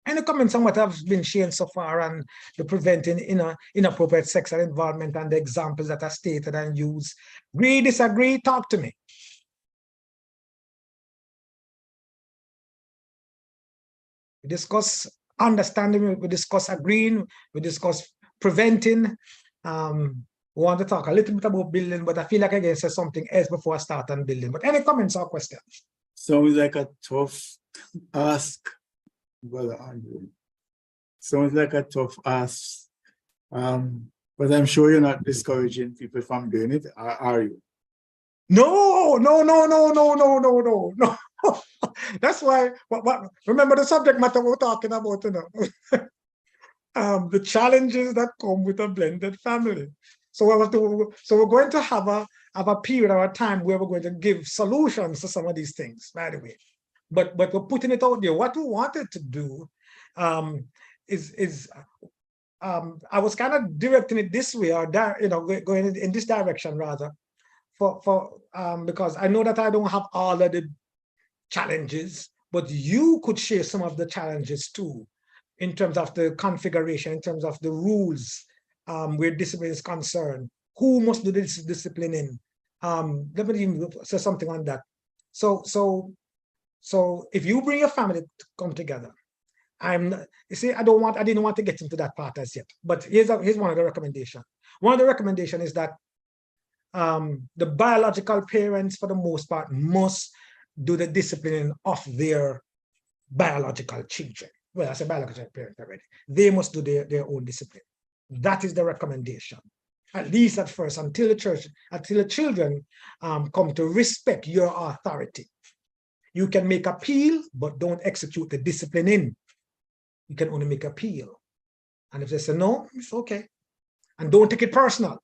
Any comments on what I've been sharing so far and the preventing inappropriate sexual involvement and the examples that are stated and used? Agree, disagree, talk to me. We discuss understanding, we discuss agreeing, we discuss preventing. We want to talk a little bit about building, but I feel like I can say something else before I start on building. But any comments or questions? Sounds like a tough ask, Brother Andrew. Sounds like a tough ask. But I'm sure you're not discouraging people from doing it, are you? No. That's why, remember the subject matter we're talking about, you know. The challenges that come with a blended family. So we're going to have a period or a time where we're going to give solutions to some of these things, by the way. But we're putting it out there. What we wanted to do is I was kind of directing it this way, or going in this direction rather, because I know that I don't have all of the challenges, but you could share some of the challenges too, in terms of the configuration, in terms of the rules, where discipline is concerned. Who must do this discipline in? Let me even say something on that. So if you bring your family to come together, you see, I didn't want to get into that part as yet, but here's one of the recommendations. One of the recommendations is that the biological parents, for the most part, must do the disciplining of their biological children. Well, I say biological parents already. They must do their own discipline. That is the recommendation, at least at first, until the children come to respect your authority. You can make appeal, but don't execute the discipline in. You can only make appeal. And if they say no, it's okay. And don't take it personal.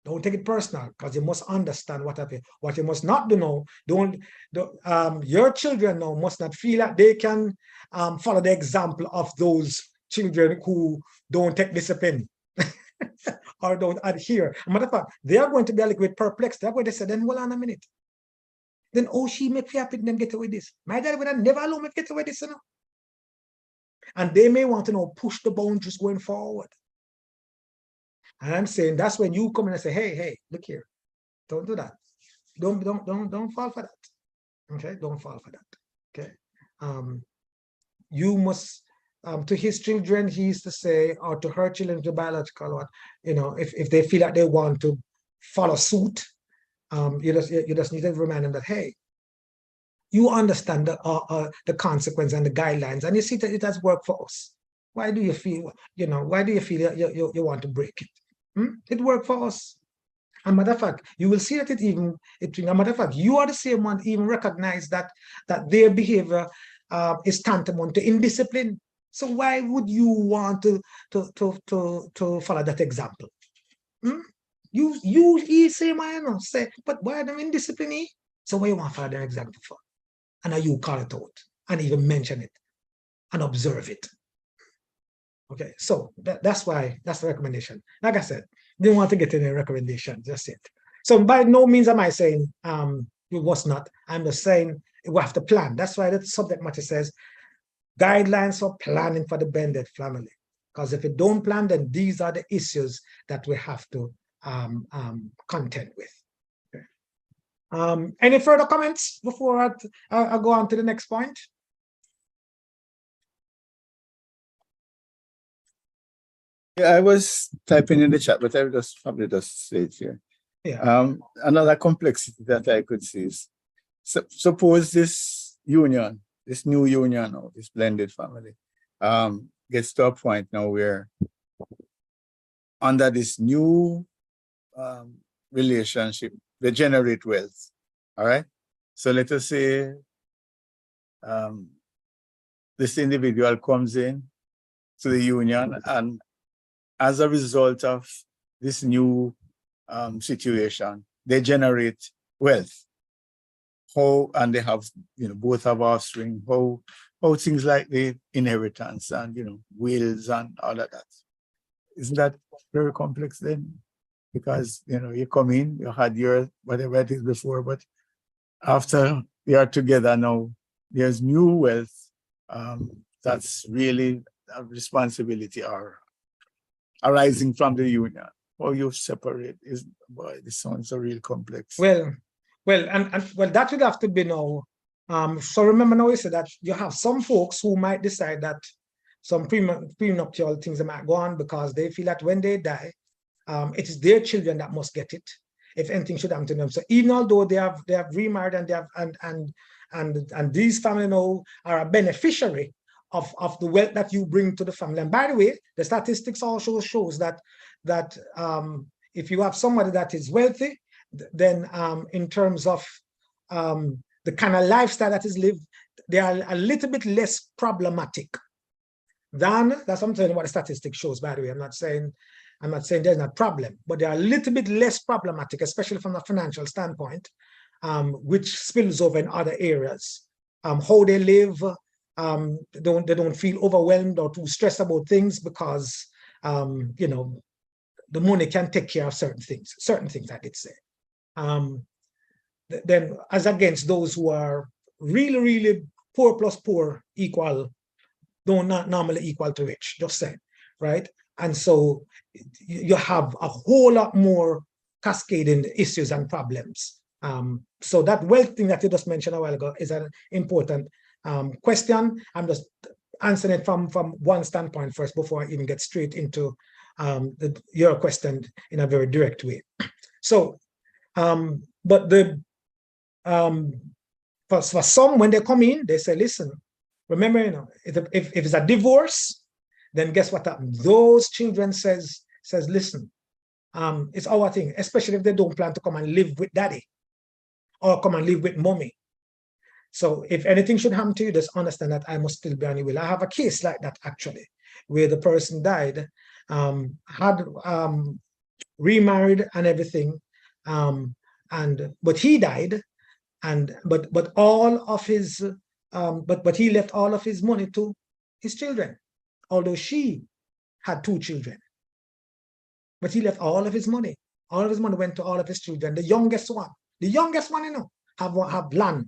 Don't take it personal, because you must understand what happened. What you must not do now, your children now must not feel that they can follow the example of those children who don't take discipline or don't adhere. As a matter of fact, they are going to be a little bit perplexed. They're going to say, then hold on a minute. Then, oh, she make me happy, then get away with this. My dad would have never allow me to get away with this, you know. And they may want to know, push the boundaries going forward. And I'm saying that's when you come in and say, hey, look here, don't do that. Don't fall for that. Okay, don't fall for that. Okay. You must, to his children, he used to say, or to her children, the biological one, you know, if they feel that they want to follow suit, you just need to remind them that, hey, you understand the consequence and the guidelines, and you see that it has worked for us. Why do you feel, why do you feel you want to break it? It worked for us. As a matter of fact, you will see that as a matter of fact, you are the same one even recognize that their behavior is tantamount to indiscipline. So why would you want to follow that example? You say, man, say, but why are they indisciplined? So why you want to follow their example for? And now you call it out and even mention it and observe it. Okay, so that's why, that's the recommendation. Like I said, didn't want to get any recommendation, just it. So by no means am I saying you must not. I'm just saying we have to plan. That's why the subject matter says guidelines for planning for the blended family. Because if you don't plan, then these are the issues that we have to contend with. Okay. Any further comments before I go on to the next point? Yeah, I was typing in the chat, but I will just probably just say it here. Yeah. Another complexity that I could see is, suppose this union, this new union or this blended family, gets to a point now where under this new relationship, they generate wealth. All right. So let us say this individual comes in to the union, and as a result of this new situation, they generate wealth. And they have, both have offspring, how things like the inheritance and, wills and all of that. Isn't that very complex then? Because, you come in, you had your whatever it is before, but after you are together now, there's new wealth that's really a responsibility or arising from the union. Or you separate boy, this sounds so real complex. Well, that would have to be now. So remember now, we said that you have some folks who might decide that some prenuptial things might go on because they feel that when they die, it is their children that must get it if anything should happen to them. So even although they have remarried and they have and these family now are a beneficiary of the wealth that you bring to the family. And by the way, the statistics also shows that if you have somebody that is wealthy, then in terms of the kind of lifestyle that is lived, they are a little bit less problematic than, that's what I'm saying, what the statistics shows, by the way. I'm not saying there's not problem, but they are a little bit less problematic, especially from a financial standpoint, which spills over in other areas. How they live, they don't feel overwhelmed or too stressed about things because the money can take care of certain things I could say. Then as against those who are really, really poor plus poor equal, not normally equal to rich, just saying, right? And so you have a whole lot more cascading issues and problems. So that wealth thing that you just mentioned a while ago is an important question. I'm just answering it from one standpoint first before I even get straight into your question in a very direct way. So, but for some, when they come in, they say, listen, remember, if it's a divorce, then guess what happens? Those children says, listen, it's our thing, especially if they don't plan to come and live with daddy or come and live with mommy. So if anything should happen to you, just understand that I must still be on your will. I have a case like that actually, where the person died, had remarried and everything. But he died, but all of his but he left all of his money to his children, although she had 2 children. But he left all of his money. All of his money went to all of his children. The youngest one, have land.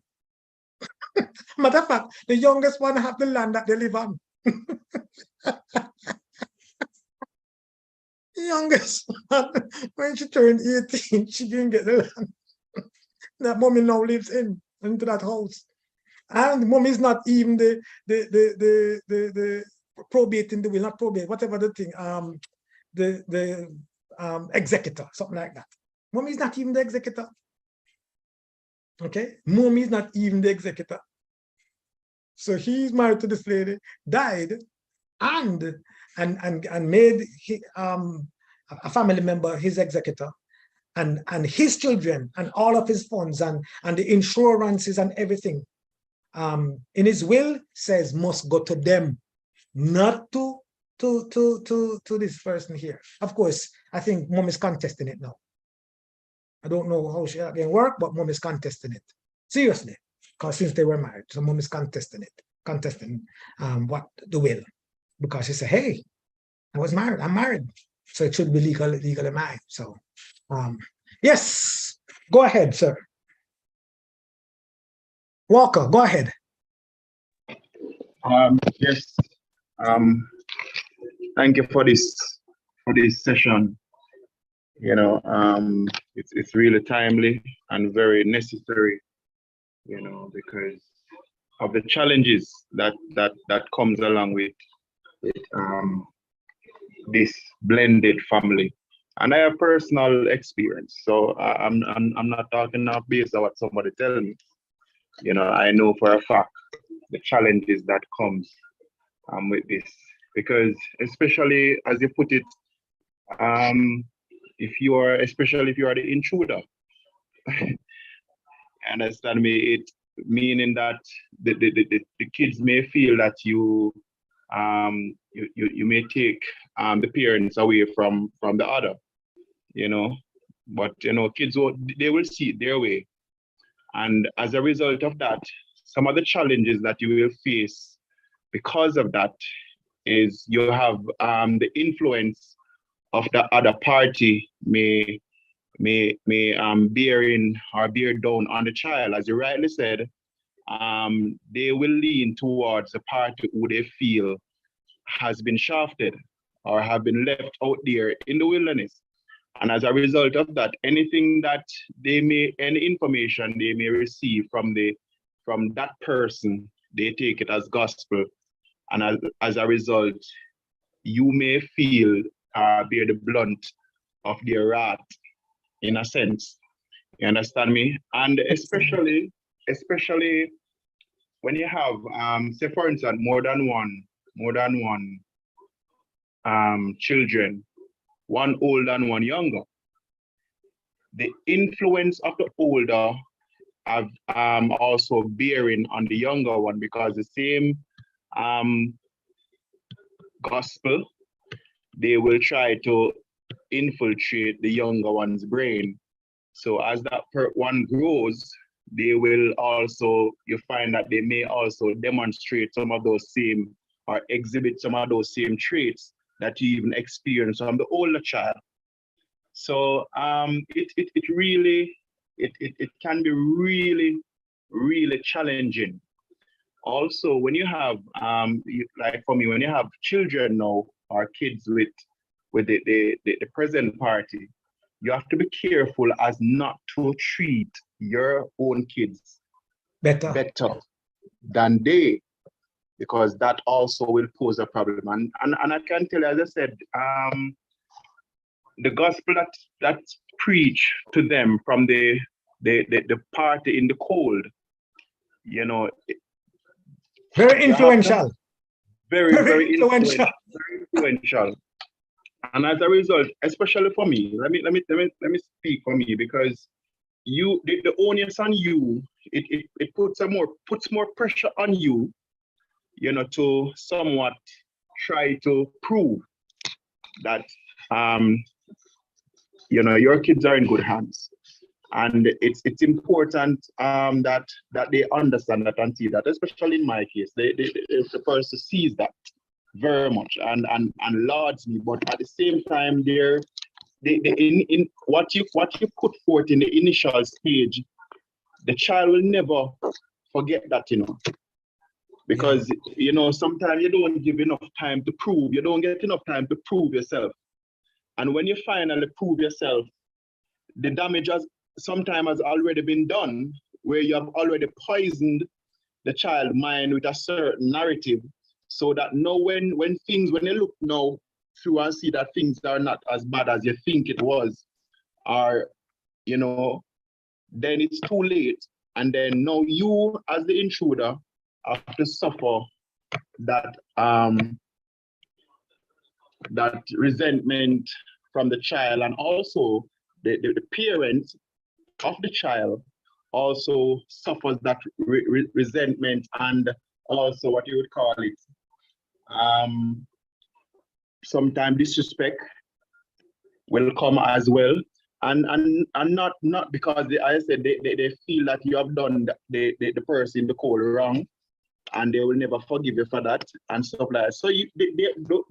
Matter of fact, the youngest one have the land that they live on. The youngest one, when she turned 18, she didn't get the land that mommy now lives into that house. And mommy is not even the probate in the will, not probate, whatever the thing, the executor, something like that. Mommy is not even the executor. Okay, mommy is not even the executor. So he's married to this lady, died, and made a family member his executor, and his children and all of his funds and the insurances and everything in his will says must go to them, not to this person here. Of course, I think mom is contesting it now. I don't know how she can work, but mom is contesting it seriously, because since they were married, so mom is contesting what the will, because she said, hey, I was married, I'm married, so it should be legally mine. So yes, go ahead, sir. Walker, go ahead. Yes. Thank you for this session. You know, it's really timely and very necessary. You know, because of the challenges that comes along with this blended family. And I have personal experience, so I'm not talking now based on what somebody tell me. You know, I know for a fact the challenges that comes with this, because especially as you put it, especially if you are the intruder, understand me, it meaning that the kids may feel that you may take the parents away from the other, you know, but you know, kids they will see it their way. And as a result of that, some of the challenges that you will face because of that is you have the influence of the other party may bear in or bear down on the child. As you rightly said, they will lean towards the party who they feel has been shafted or have been left out there in the wilderness. And as a result of that, anything that any information they may receive from that person, they take it as gospel. And as a result, you may feel bear the blunt of their wrath, in a sense. You understand me? And especially when you have, say for instance, more than one children, one older and one younger. The influence of the older have also bearing on the younger one, because the same gospel, they will try to infiltrate the younger one's brain. So as that one grows, they will also, you find that they may also demonstrate some of those same or exhibit some of those same traits that you even experience from the older child. So it really can be really challenging. Also, when you have like for me, when you have children now or kids with the present party, you have to be careful as not to treat your own kids better than they, because that also will pose a problem. And I can tell you, as I said, the gospel that's preached to them from the party in the cold, you know, very influential. Very influential. And as a result, especially for me, let me speak for me, because the onus on you, it puts more pressure on you, you know, to somewhat try to prove that you know, your kids are in good hands. And it's important that they understand that and see that, especially in my case, if the person sees that very much and lauds me, but at the same time, in what you put forth in the initial stage, the child will never forget that, you know, because you know, sometimes you don't give enough time to prove, you don't get enough time to prove yourself. And when you finally prove yourself, the damage has sometimes has already been done, where you have already poisoned the child mind with a certain narrative, so that now when you look now through and see that things are not as bad as you think it was, or you know, then it's too late. And then now you as the intruder have to suffer that that resentment from the child, and also the parent of the child also suffers that resentment, and also what you would call it, sometimes disrespect will come as well, and not because I said they feel that you have done the person the call wrong, and they will never forgive you for that and stuff like that. So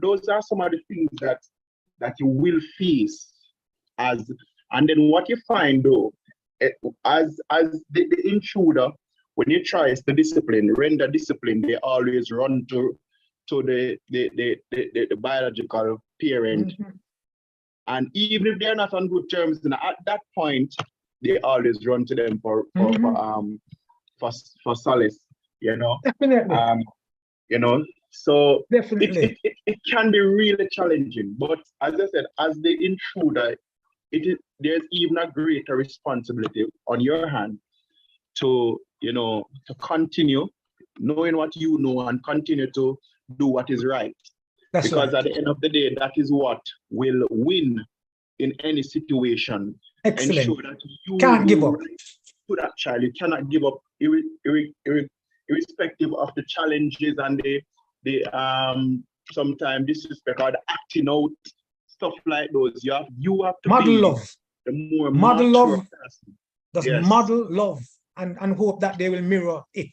those are some of the things that you will face as, and then what you find though, as the intruder, when you try to render discipline, they always run to the biological parent. Mm-hmm. And even if they're not on good terms, at that point, they always run to them for solace, you know. Definitely. You know, so Definitely. it can be really challenging. But as I said, as the intruder, there's even a greater responsibility on your hand to, you know, to continue knowing what you know and continue to do what is right. That's because right. at the end of the day, that is what will win in any situation. Excellent. Ensure that you Can't give up to that child. You cannot give up, irrespective of the challenges and the sometimes disrespect or the acting out, stuff like those. You have to model be love. The more Model mature love. person. Just Yes. model love and hope that they will mirror it.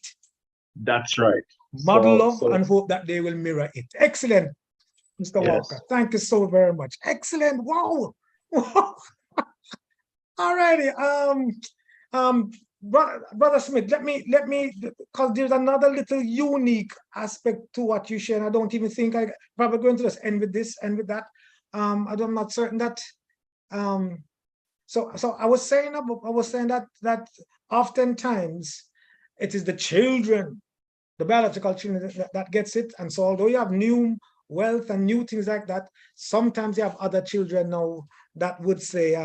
That's right. Model love and hope that they will mirror it. Excellent, Mr. Yes. Walker. Thank you so very much. Excellent. Wow. All righty. Brother Smith, let me, because there's another little unique aspect to what you share. And I don't even think I probably going to just end with this, end with that. I'm not certain that. So I was saying that oftentimes it is the children, the biological children that gets it. And so although you have new wealth and new things like that, sometimes you have other children now that would say,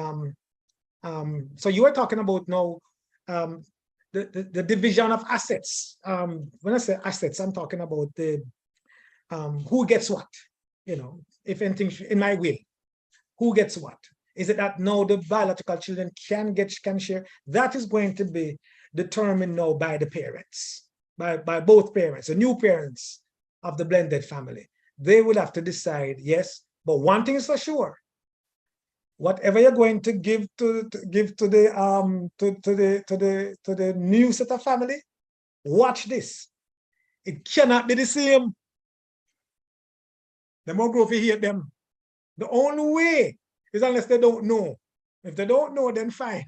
so you were talking about now the division of assets. When I say assets, I'm talking about the who gets what, you know, if anything in my will, who gets what? Is it that now the biological children can share? That is going to be determined now by the parents, by both parents, the new parents of the blended family. They will have to decide, yes, but one thing is for sure. Whatever you're going to give to the new set of family, watch this. It cannot be the same. The more growth you hate them. The only way is unless they don't know. If they don't know, then fine.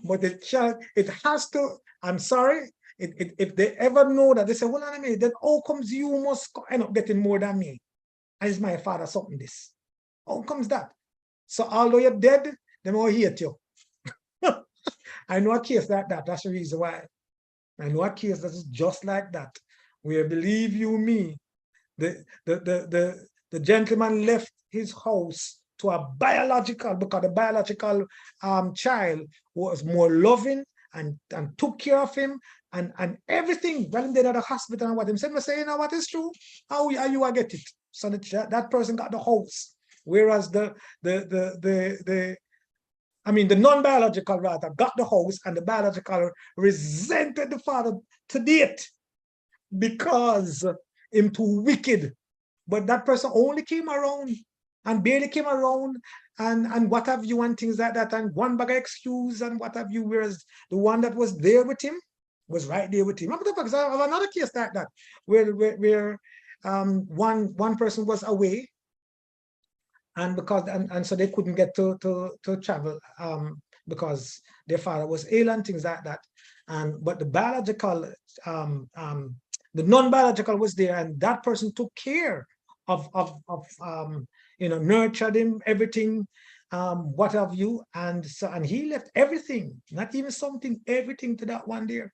But it has to, I'm sorry, if they ever know that, they say, hold on a minute, then how comes you must end up getting more than me? And it's my father something this. How comes that? So although you're dead, they will hate you. I know a case like that. That's the reason why. I know a case that is just like that, where, believe you me, the gentleman left his house to a biological, because the biological child was more loving and took care of him and everything. While him there at the hospital and what him said, say, you know what is true? How are you get it? So that person got the house. Whereas the non-biological rather got the house, and the biological resented the father to date because him too wicked. But that person only came around and barely came around and what have you and things like that, and one bag of excuse and what have you, whereas the one that was there with him was right there with him. Because I have another case like that where one person was away, and because and so they couldn't get to travel because their father was ill and things like that, and but the biological the non-biological was there, and that person took care of nurtured him, everything, what have you, and so and he left everything, not even something, everything to that one there,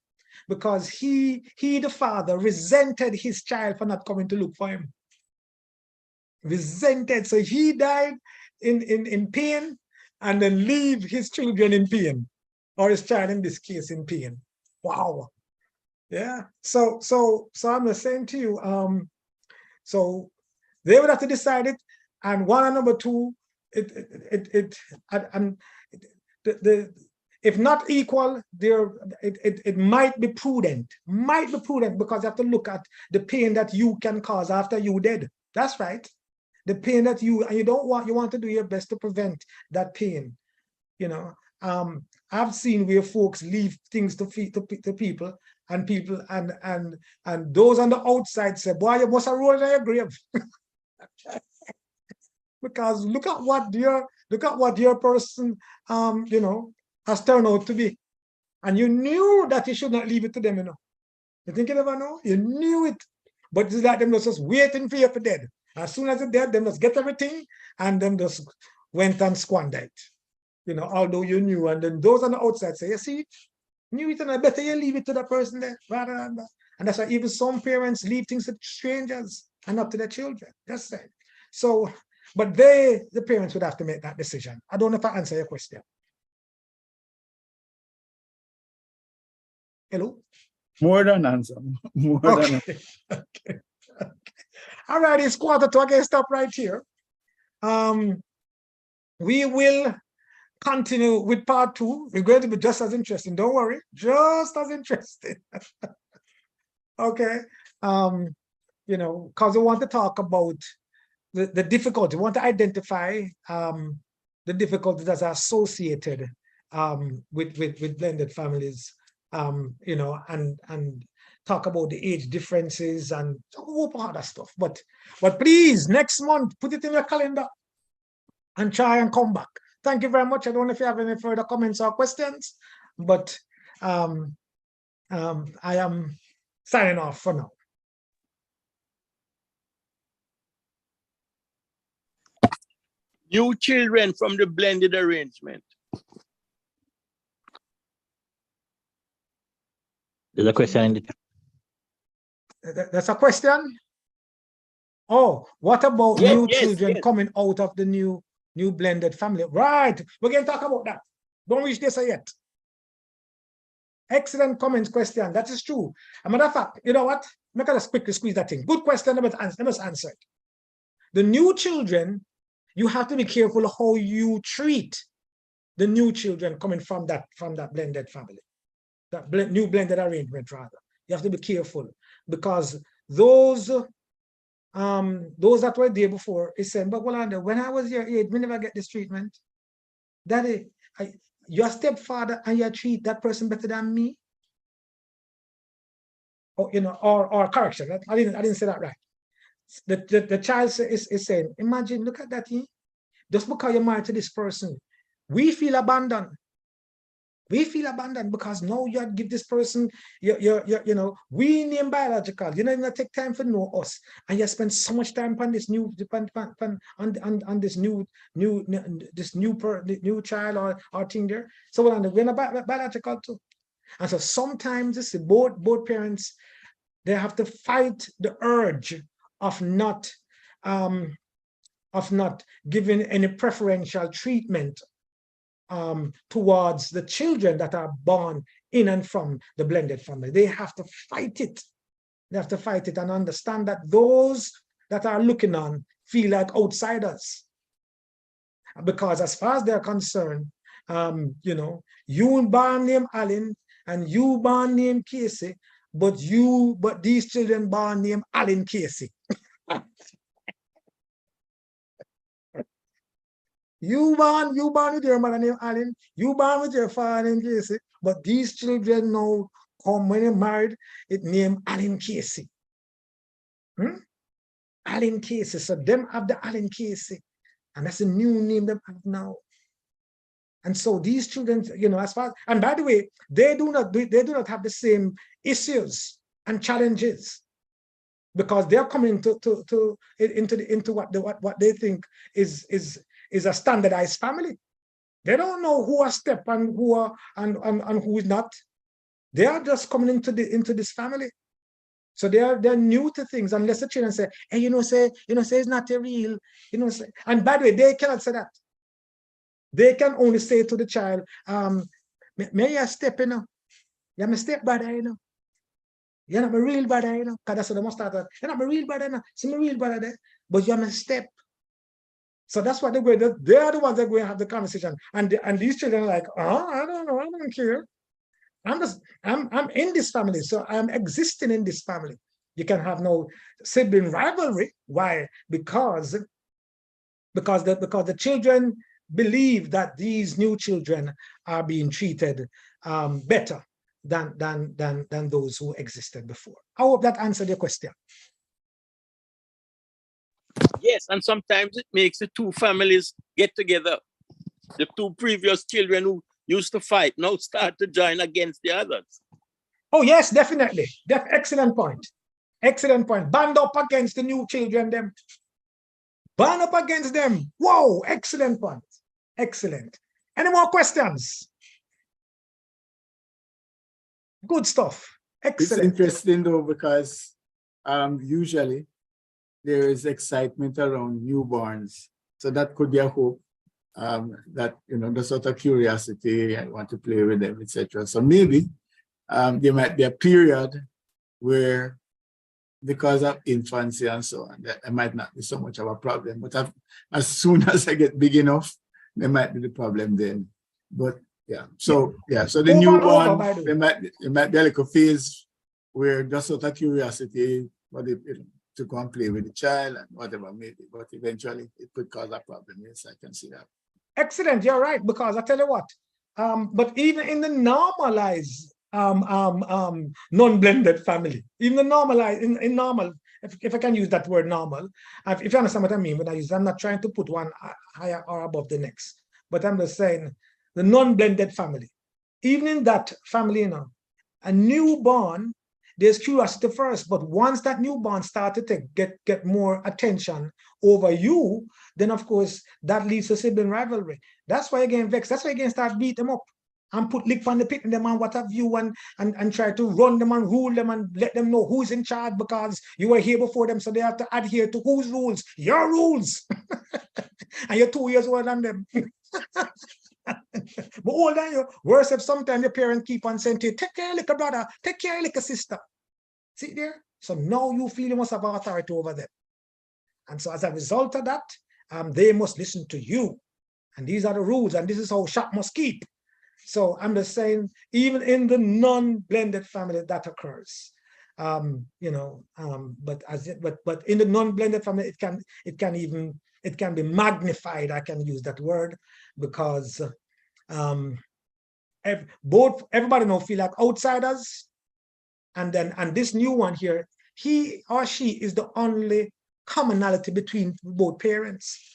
because he the father resented his child for not coming to look for him. Resented, so he died in pain, and then leave his children in pain, or his child in this case in pain. Wow. Yeah. So I'm just saying to you, so they would have to decide it, and one and number two, if not equal, it might be prudent, because you have to look at the pain that you can cause after you dead. That's right. The pain that you want to do your best to prevent that pain. I've seen where folks leave things to people, and those on the outside say, boy, you must have rolled in your grave. Because look at what your person has turned out to be. And you knew that you should not leave it to them, You think you never know? You knew it. But it's like them just waiting for you for dead. As soon as they're dead, them just get everything, and them just went and squandered it. Although you knew, and then those on the outside say, you see, knew it, and I better you leave it to the person there rather than that. And that's why even some parents leave things to strangers and up to their children. That's it. So, but the parents would have to make that decision. I don't know if I answer your question. Hello? More than answer. More than Okay. Okay. All right, it's 1:45. I can stop right here. We will continue with part 2. It's going to be just as interesting. Don't worry, just as interesting. Okay. Because we want to talk about the difficulty. We want to identify the difficulties that are associated with blended families. And talk about the age differences and a whole lot of stuff. But please, next month, put it in your calendar and try and come back. Thank you very much. I don't know if you have any further comments or questions, but I am signing off for now. New children from the blended arrangement. There's a question in the That's a question? Oh, what about new children coming out of the new blended family? Right, we're going to talk about that. Don't reach this yet. Excellent comments, question. That is true. As a matter of fact, you know what? Make us quickly squeeze that thing. Good question. Let us answer it. The new children, you have to be careful how you treat the new children coming from that blended family, that new blended arrangement rather. You have to be careful, because those that were there before is saying, but when I was your age, we never get this treatment. Daddy, your stepfather and you treat that person better than me? Or correction. I didn't say that right. The child is saying, imagine, look at that. Just because you're married to this person, we feel abandoned. We feel abandoned because now you give this person, we name biological. You don't even take time for know us, and you spend so much time on this new child or thing there. So we're not biological too, and so sometimes this both parents, they have to fight the urge of not giving any preferential treatment towards the children that are born in and from the blended family. They have to fight it. They have to fight it and understand that those that are looking on feel like outsiders. Because as far as they're concerned, you born named Allen and you born named Casey, but these children born named Allen Casey. You born with your mother named Alan, you born with your father named Casey, but these children now come when you're married, it named Alan Casey. Alan Casey. So them have the Alan Casey. And that's a new name them have now. And so these children, you know, as far and by the way, they do not have the same issues and challenges because they're coming into what they think is a standardized family. They don't know who are step and who are and who is not. They are just coming into this family. So they're new to things unless the children say, hey, say it's not a real, say, and by the way, they cannot say that. They can only say to the child, may I step, You're my step brother, You're not my real brother, because that's what they must start. You're not my real brother, See my real brother there, but you're my step. So that's what they're going to, they are the ones that are going to have the conversation. And these children are like, I don't know, I don't care. I'm in this family, so I'm existing in this family. You can have no sibling rivalry. Why? Because the children believe that these new children are being treated better than those who existed before. I hope that answered your question. Yes, and sometimes it makes the two families get together. The two previous children who used to fight now start to join against the others. Oh, yes, definitely. Excellent point. Excellent point. Band up against the new children, them. Band up against them. Whoa, excellent point. Excellent. Any more questions? Good stuff. Excellent. It's interesting though, because usually there is excitement around newborns. So that could be a hope that, the sort of curiosity, I want to play with them, etc. So maybe there might be a period where, because of infancy and so on, that might not be so much of a problem. But as soon as I get big enough, there might be the problem then. But yeah, so the newborn, there might be a little phase where just sort of curiosity, to go and play with the child and whatever maybe, but eventually it could cause a problem. Yes, I can see that. Excellent, you're right, because I tell you what, but even in the normalized non-blended family, even the normalized, in normal, if I can use that word normal, if you understand what I mean when I use it, I'm not trying to put one higher or above the next, but I'm just saying the non-blended family, even in that family, a newborn, there's curiosity first, but once that newborn starts to get more attention over you, then of course that leads to sibling rivalry. That's why you're getting vexed. That's why you're going to start beat them up and put lick on the pit in them and what have you, and try to run them and rule them and let them know who's in charge because you were here before them, so they have to adhere to whose rules? Your rules. And you're 2 years older than them. But older than you, worse if sometimes your parents keep on saying to you, take care like a brother, take care like a sister. See there? So now you feel you must have authority over them. And so as a result of that, they must listen to you. And these are the rules, and this is how shop must keep. So I'm just saying, even in the non-blended family, that occurs. But in the non-blended family, it can be magnified. I can use that word because everybody now feel like outsiders, and this new one here, he or she is the only commonality between both parents.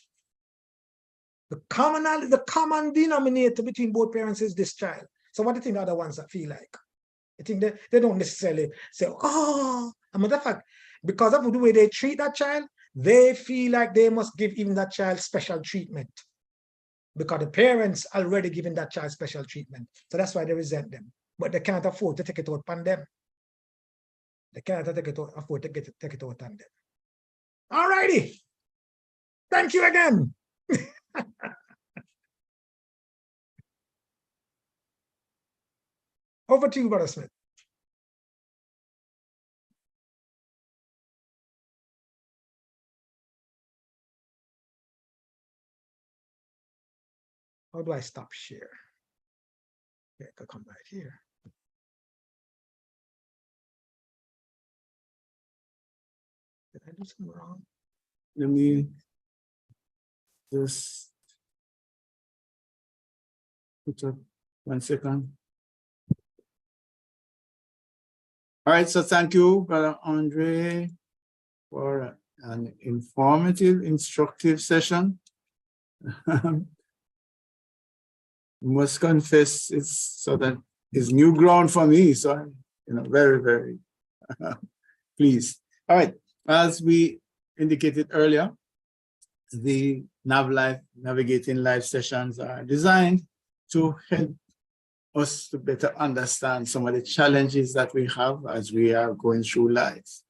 The common denominator between both parents is this child. So what do you think the other ones that feel like? I think they don't necessarily say, oh, as a matter of fact, because of the way they treat that child, they feel like they must give even that child special treatment because the parents already giving that child special treatment. So that's why they resent them, but they can't afford to take it out on them. They can't afford to take it out on them. All righty. Thank you again. Over to you, Brother Smith. How do I stop share? Okay, I could come right here. Did I do something wrong? Let me just put up 1 second. All right, so thank you, Brother Andre, for an informative, instructive session. Must confess, it's new ground for me, so I'm very, very pleased. All right, as we indicated earlier, the Navigating Life sessions are designed to help us to better understand some of the challenges that we have as we are going through life,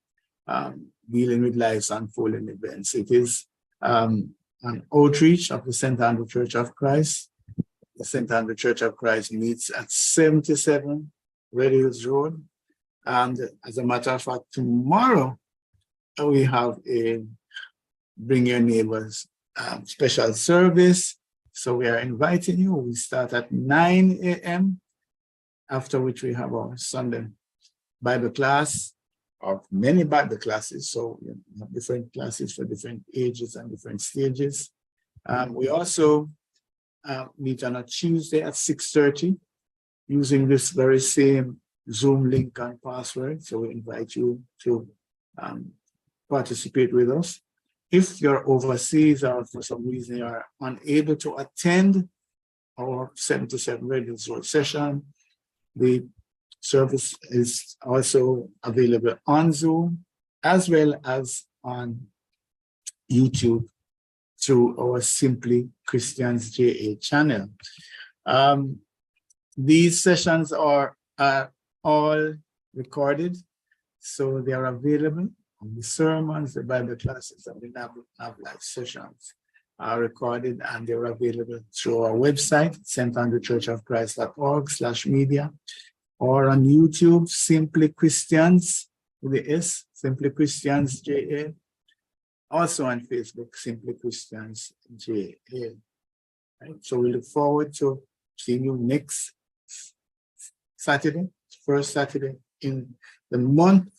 dealing with life's unfolding events. It is an outreach of the St. Andrew Church of Christ. The St. Andrew Church of Christ meets at 77 Red Hills Road. And as a matter of fact, tomorrow we have a Bring Your Neighbors special service. So we are inviting you. We start at 9 a.m., after which we have our Sunday Bible class, or many Bible classes. So we have different classes for different ages and different stages. We also meet on a Tuesday at 6:30 using this very same Zoom link and password. So we invite you to participate with us. If you're overseas or for some reason you are unable to attend our 77 Red Hills Road session, the service is also available on Zoom as well as on YouTube through our Simply Christians JA channel. These sessions are all recorded, so they are available. The sermons, the Bible classes, and the Nav Life sessions are recorded, and they're available through our website, standardchurchofchrist.org/media, or on YouTube, Simply Christians with the S, Simply Christians JA. Also on Facebook, Simply Christians JA. Right? So we look forward to seeing you next Saturday, first Saturday in the month,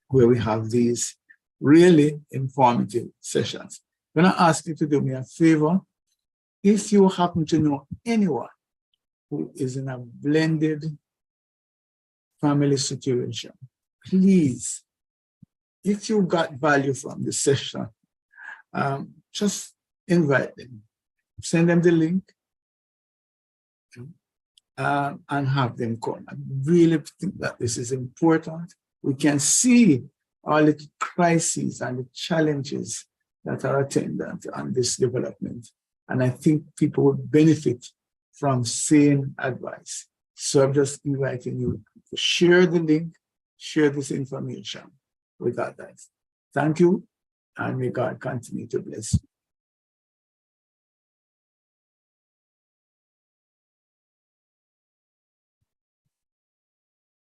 where we have these really informative sessions. I'm going to ask you to do me a favor. If you happen to know anyone who is in a blended family situation, please, if you got value from this session, just invite them. Send them the link and have them come. I really think that this is important. We can see all the crises and the challenges that are attendant on this development. And I think people would benefit from sane advice. So I'm just inviting you to share the link, share this information with others. Thank you, and may God continue to bless you.